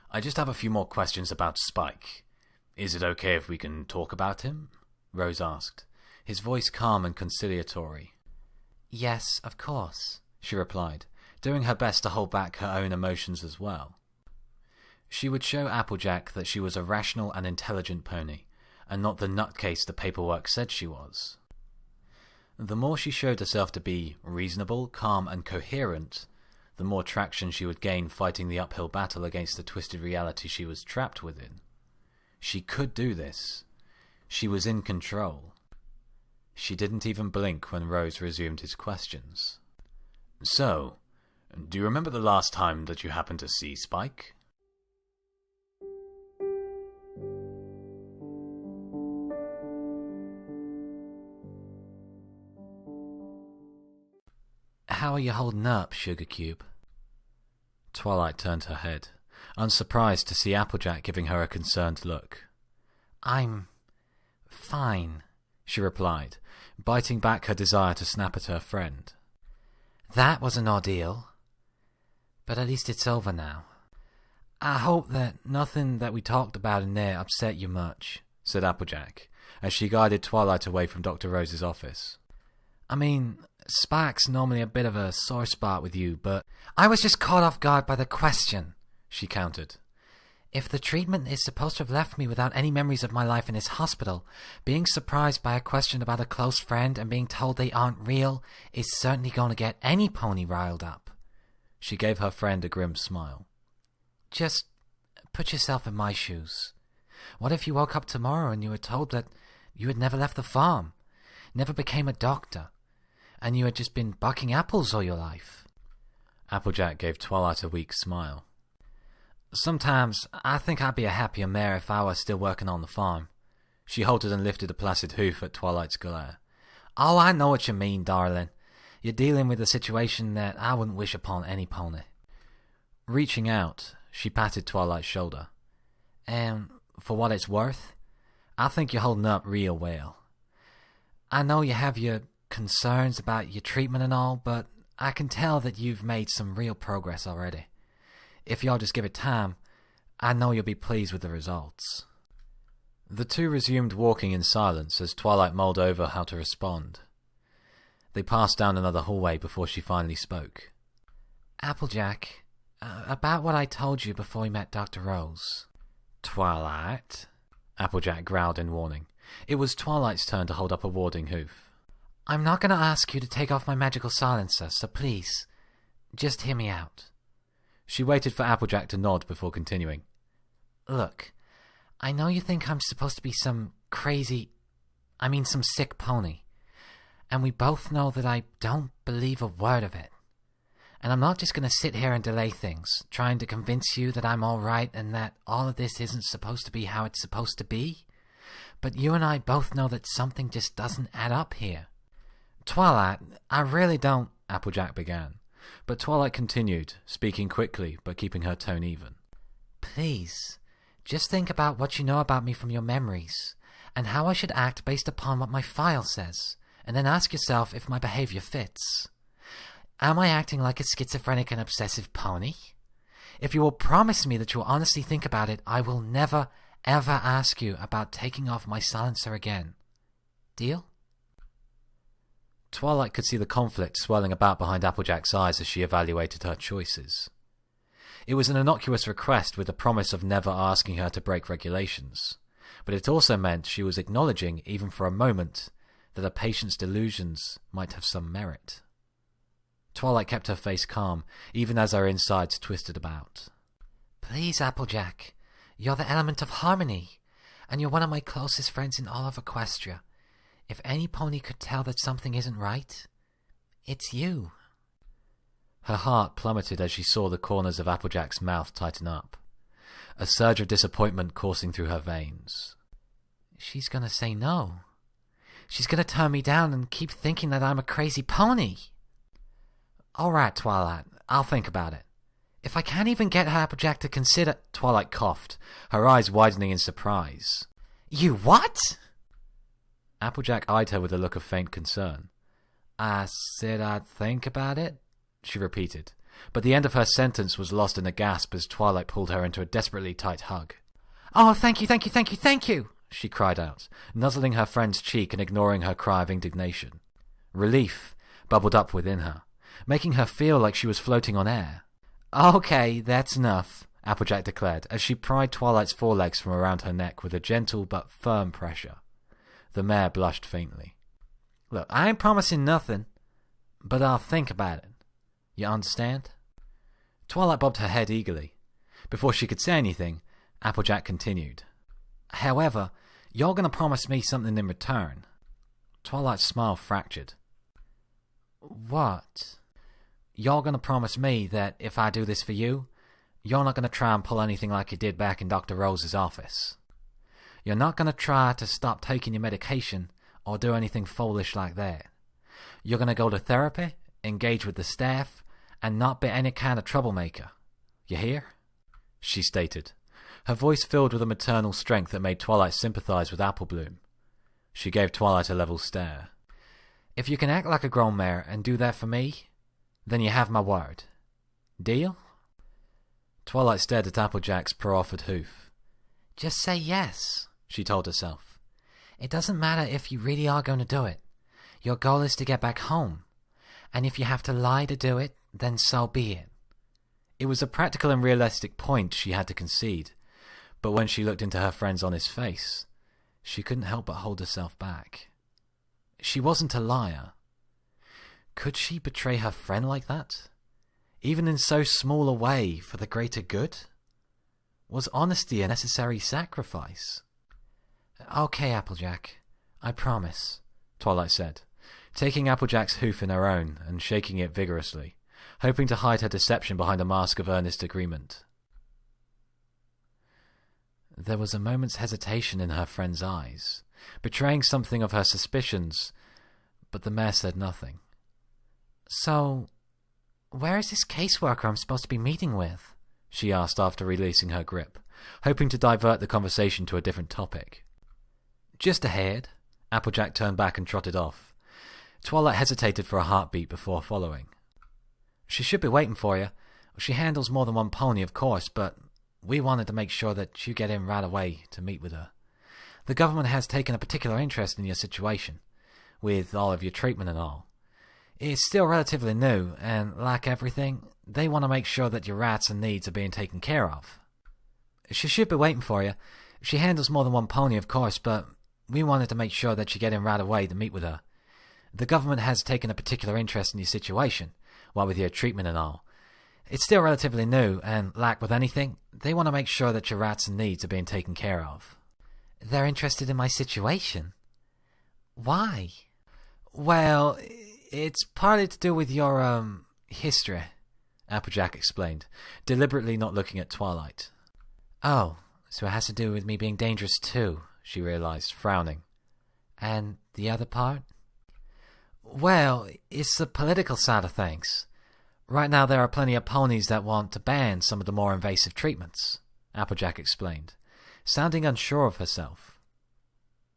I just have a few more questions about Spike. Is it okay if we can talk about him? Rose asked, his voice calm and conciliatory. Yes, of course, she replied, doing her best to hold back her own emotions as well. She would show Applejack that she was a rational and intelligent pony, and not the nutcase the paperwork said she was. The more she showed herself to be reasonable, calm, and coherent, the more traction she would gain fighting the uphill battle against the twisted reality she was trapped within. She could do this. She was in control. She didn't even blink when Rose resumed his questions. So, do you remember the last time that you happened to see Spike? How are you holding up, Sugar Cube? Twilight turned her head, unsurprised to see Applejack giving her a concerned look. I'm fine, she replied, biting back her desire to snap at her friend. That was an ordeal, but at least it's over now. I hope that nothing that we talked about in there upset you much, said Applejack, as she guided Twilight away from Dr. Rose's office. I mean, Spike's normally a bit of a sore spot with you, but I was just caught off guard by the question, she countered. If the treatment is supposed to have left me without any memories of my life in this hospital, being surprised by a question about a close friend and being told they aren't real is certainly going to get any pony riled up. She gave her friend a grim smile. Just put yourself in my shoes. What if you woke up tomorrow and you were told that you had never left the farm, never became a doctor, and you had just been bucking apples all your life? Applejack gave Twilight a weak smile. Sometimes I think I'd be a happier mare if I were still working on the farm. She halted and lifted a placid hoof at Twilight's glare. Oh, I know what you mean, darling. You're dealing with a situation that I wouldn't wish upon any pony. Reaching out, she patted Twilight's shoulder. And for what it's worth, I think you're holding up real well. I know you have your concerns about your treatment and all, but I can tell that you've made some real progress already. If y'all just give it time, I know you'll be pleased with the results. The two resumed walking in silence as Twilight mulled over how to respond. They passed down another hallway before she finally spoke. Applejack, about what I told you before we met Dr. Rose. Twilight, Applejack growled in warning. It was Twilight's turn to hold up a warding hoof. I'm not going to ask you to take off my magical silencer, so please, just hear me out. She waited for Applejack to nod before continuing. Look, I know you think I'm supposed to be some sick pony. And we both know that I don't believe a word of it. And I'm not just going to sit here and delay things, trying to convince you that I'm all right and that all of this isn't supposed to be how it's supposed to be. But you and I both know that something just doesn't add up here. Twilight, I really don't... Applejack began. But Twilight continued, speaking quickly but keeping her tone even. Please, just think about what you know about me from your memories, and how I should act based upon what my file says, and then ask yourself if my behavior fits. Am I acting like a schizophrenic and obsessive pony? If you will promise me that you will honestly think about it, I will never, ever ask you about taking off my silencer again. Deal? Twilight could see the conflict swelling about behind Applejack's eyes as she evaluated her choices. It was an innocuous request with the promise of never asking her to break regulations, but it also meant she was acknowledging, even for a moment, that a patient's delusions might have some merit. Twilight kept her face calm, even as her insides twisted about. Please, Applejack, you're the element of harmony, and you're one of my closest friends in all of Equestria. If any pony could tell that something isn't right, it's you. Her heart plummeted as she saw the corners of Applejack's mouth tighten up, a surge of disappointment coursing through her veins. She's gonna say no. She's gonna turn me down and keep thinking that I'm a crazy pony. All right, Twilight, I'll think about it. If I can't even get her Applejack to consider... Twilight coughed, her eyes widening in surprise. You what? Applejack eyed her with a look of faint concern. I said I'd think about it, she repeated, but the end of her sentence was lost in a gasp as Twilight pulled her into a desperately tight hug. Oh, thank you, she cried out, nuzzling her friend's cheek and ignoring her cry of indignation. Relief bubbled up within her, making her feel like she was floating on air. Okay, that's enough, Applejack declared as she pried Twilight's forelegs from around her neck with a gentle but firm pressure. The mare blushed faintly. Look, I ain't promising nothing, but I'll think about it. You understand? Twilight bobbed her head eagerly. Before she could say anything, Applejack continued. However, you're going to promise me something in return. Twilight's smile fractured. What? You're going to promise me that if I do this for you, you're not going to try and pull anything like you did back in Dr. Rose's office. You're not going to try to stop taking your medication or do anything foolish like that. You're going to go to therapy, engage with the staff, and not be any kind of troublemaker. You hear? She stated, her voice filled with a maternal strength that made Twilight sympathize with Applebloom. She gave Twilight a level stare. If you can act like a grown mare and do that for me, then you have my word. Deal? Twilight stared at Applejack's proffered hoof. Just say yes, she told herself. It doesn't matter if you really are going to do it. Your goal is to get back home. And if you have to lie to do it, then so be it. It was a practical and realistic point she had to concede, but when she looked into her friend's honest face, she couldn't help but hold herself back. She wasn't a liar. Could she betray her friend like that? Even in so small a way for the greater good? Was honesty a necessary sacrifice? Okay, Applejack, I promise, Twilight said, taking Applejack's hoof in her own and shaking it vigorously, hoping to hide her deception behind a mask of earnest agreement. There was a moment's hesitation in her friend's eyes, betraying something of her suspicions, but the mare said nothing. So, where is this caseworker I'm supposed to be meeting with? She asked after releasing her grip, hoping to divert the conversation to a different topic. Just ahead. Applejack turned back and trotted off. Twilight hesitated for a heartbeat before following. She should be waiting for you. She handles more than one pony, of course, but we wanted to make sure that you get in right away to meet with her. The government has taken a particular interest in your situation, with all of your treatment and all. It's still relatively new, and like everything, they want to make sure that your rights and needs are being taken care of. She should be waiting for you. She handles more than one pony, of course, but we wanted to make sure that you get in right away to meet with her. The government has taken a particular interest in your situation, what with your treatment and all. It's still relatively new, and like with anything, they want to make sure that your rights and needs are being taken care of. They're interested in my situation? Why? Well, it's partly to do with your, history, Applejack explained, deliberately not looking at Twilight. Oh, so it has to do with me being dangerous too, she realized, frowning. And the other part? Well, it's the political side of things. Right now there are plenty of ponies that want to ban some of the more invasive treatments, Applejack explained, sounding unsure of herself.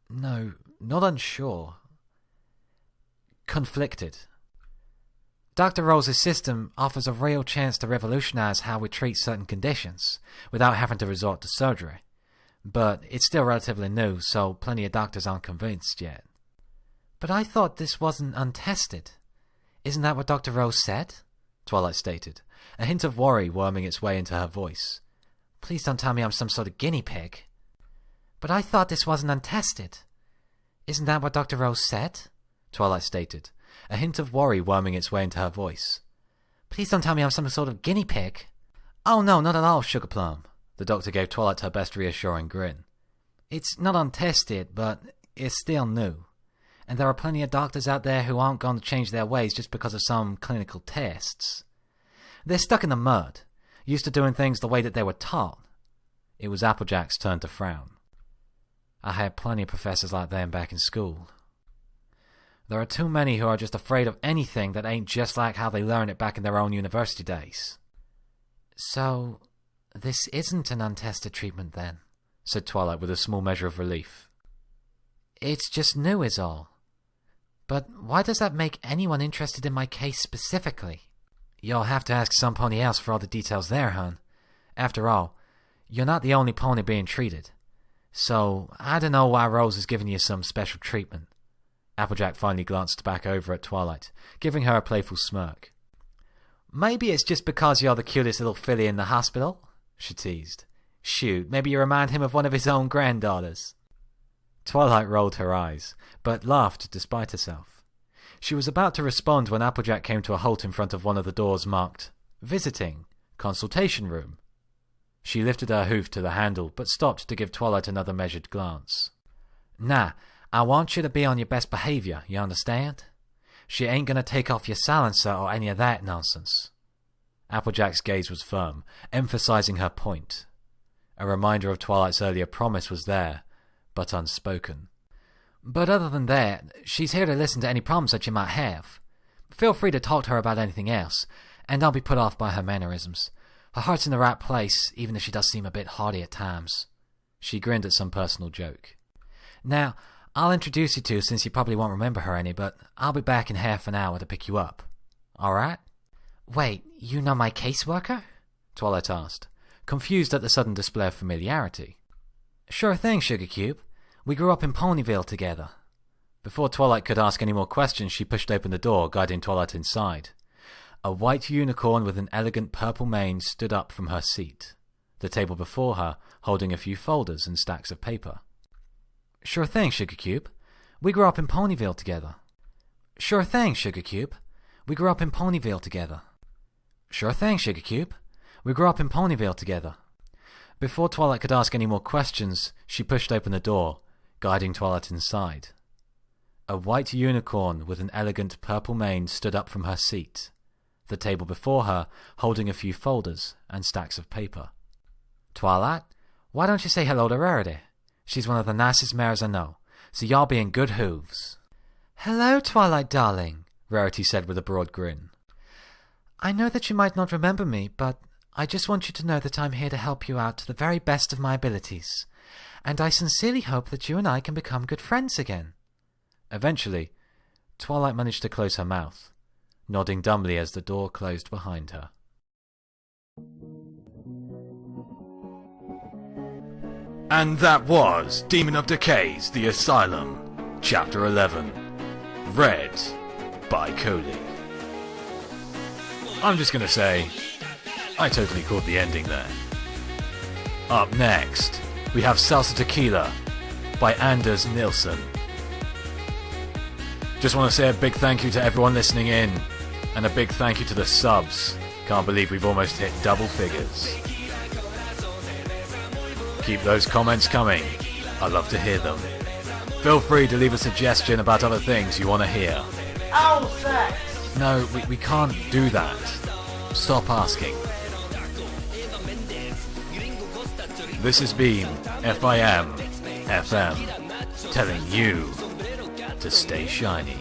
No, not unsure. Conflicted. Dr. Rose's system offers a real chance to revolutionize how we treat certain conditions, without having to resort to surgery. But it's still relatively new, so plenty of doctors aren't convinced yet. But I thought this wasn't untested. Isn't that what Dr. Rose said? Twilight stated, a hint of worry worming its way into her voice. Please don't tell me I'm some sort of guinea pig. But I thought this wasn't untested. Isn't that what Dr. Rose said? Twilight stated, a hint of worry worming its way into her voice. Please don't tell me I'm some sort of guinea pig. Oh no, not at all, Sugar Plum. The doctor gave Twilight her best reassuring grin. It's not untested, but it's still new. And there are plenty of doctors out there who aren't going to change their ways just because of some clinical tests. They're stuck in the mud, used to doing things the way that they were taught. It was Applejack's turn to frown. I had plenty of professors like them back in school. There are too many who are just afraid of anything that ain't just like how they learned it back in their own university days. So, this isn't an untested treatment then, said Twilight with a small measure of relief. It's just new is all. But why does that make anyone interested in my case specifically? You'll have to ask some pony else for all the details there, hon. After all, you're not the only pony being treated. So, I don't know why Rose is giving you some special treatment. Applejack finally glanced back over at Twilight, giving her a playful smirk. Maybe it's just because you're the cutest little filly in the hospital, she teased. Shoot, maybe you remind him of one of his own granddaughters. Twilight rolled her eyes, but laughed despite herself. She was about to respond when Applejack came to a halt in front of one of the doors marked, Visiting, Consultation room. She lifted her hoof to the handle, but stopped to give Twilight another measured glance. Nah, I want you to be on your best behavior, you understand? She ain't gonna take off your silencer or any of that nonsense. Applejack's gaze was firm, emphasizing her point. A reminder of Twilight's earlier promise was there, but unspoken. But other than that, she's here to listen to any problems that you might have. Feel free to talk to her about anything else, and don't be put off by her mannerisms. Her heart's in the right place, even if she does seem a bit haughty at times. She grinned at some personal joke. Now, I'll introduce you to, since you probably won't remember her any, but I'll be back in half an hour to pick you up. All right? Wait, you know my caseworker? Twilight asked, confused at the sudden display of familiarity. Sure thing, Sugar Cube. We grew up in Ponyville together. Before Twilight could ask any more questions, she pushed open the door, guiding Twilight inside. A white unicorn with an elegant purple mane stood up from her seat, the table before her holding a few folders and stacks of paper. Sure thing, Sugar Cube. We grew up in Ponyville together. Sure thing, Sugar Cube. We grew up in Ponyville together. Sure thing, Sugar Cube. We grew up in Ponyville together. Before Twilight could ask any more questions, she pushed open the door, guiding Twilight inside. A white unicorn with an elegant purple mane stood up from her seat, the table before her holding a few folders and stacks of paper. Twilight, why don't you say hello to Rarity? She's one of the nicest mares I know, so y'all be in good hooves. Hello, Twilight darling, Rarity said with a broad grin. I know that you might not remember me, but I just want you to know that I'm here to help you out to the very best of my abilities, and I sincerely hope that you and I can become good friends again. Eventually, Twilight managed to close her mouth, nodding dumbly as the door closed behind her. And that was Deamon of Decay's The Asylum, Chapter 11, read by Coley. I'm just gonna say, I totally caught the ending there. Up next, we have Salsa Tequila by Anders Nilsson. Just want to say a big thank you to everyone listening in, and a big thank you to the subs. Can't believe we've almost hit double figures. Keep those comments coming. I love to hear them. Feel free to leave a suggestion about other things you want to hear. Owl sex! No, we can't do that. Stop asking. This has been FIM FM, telling you to stay shiny.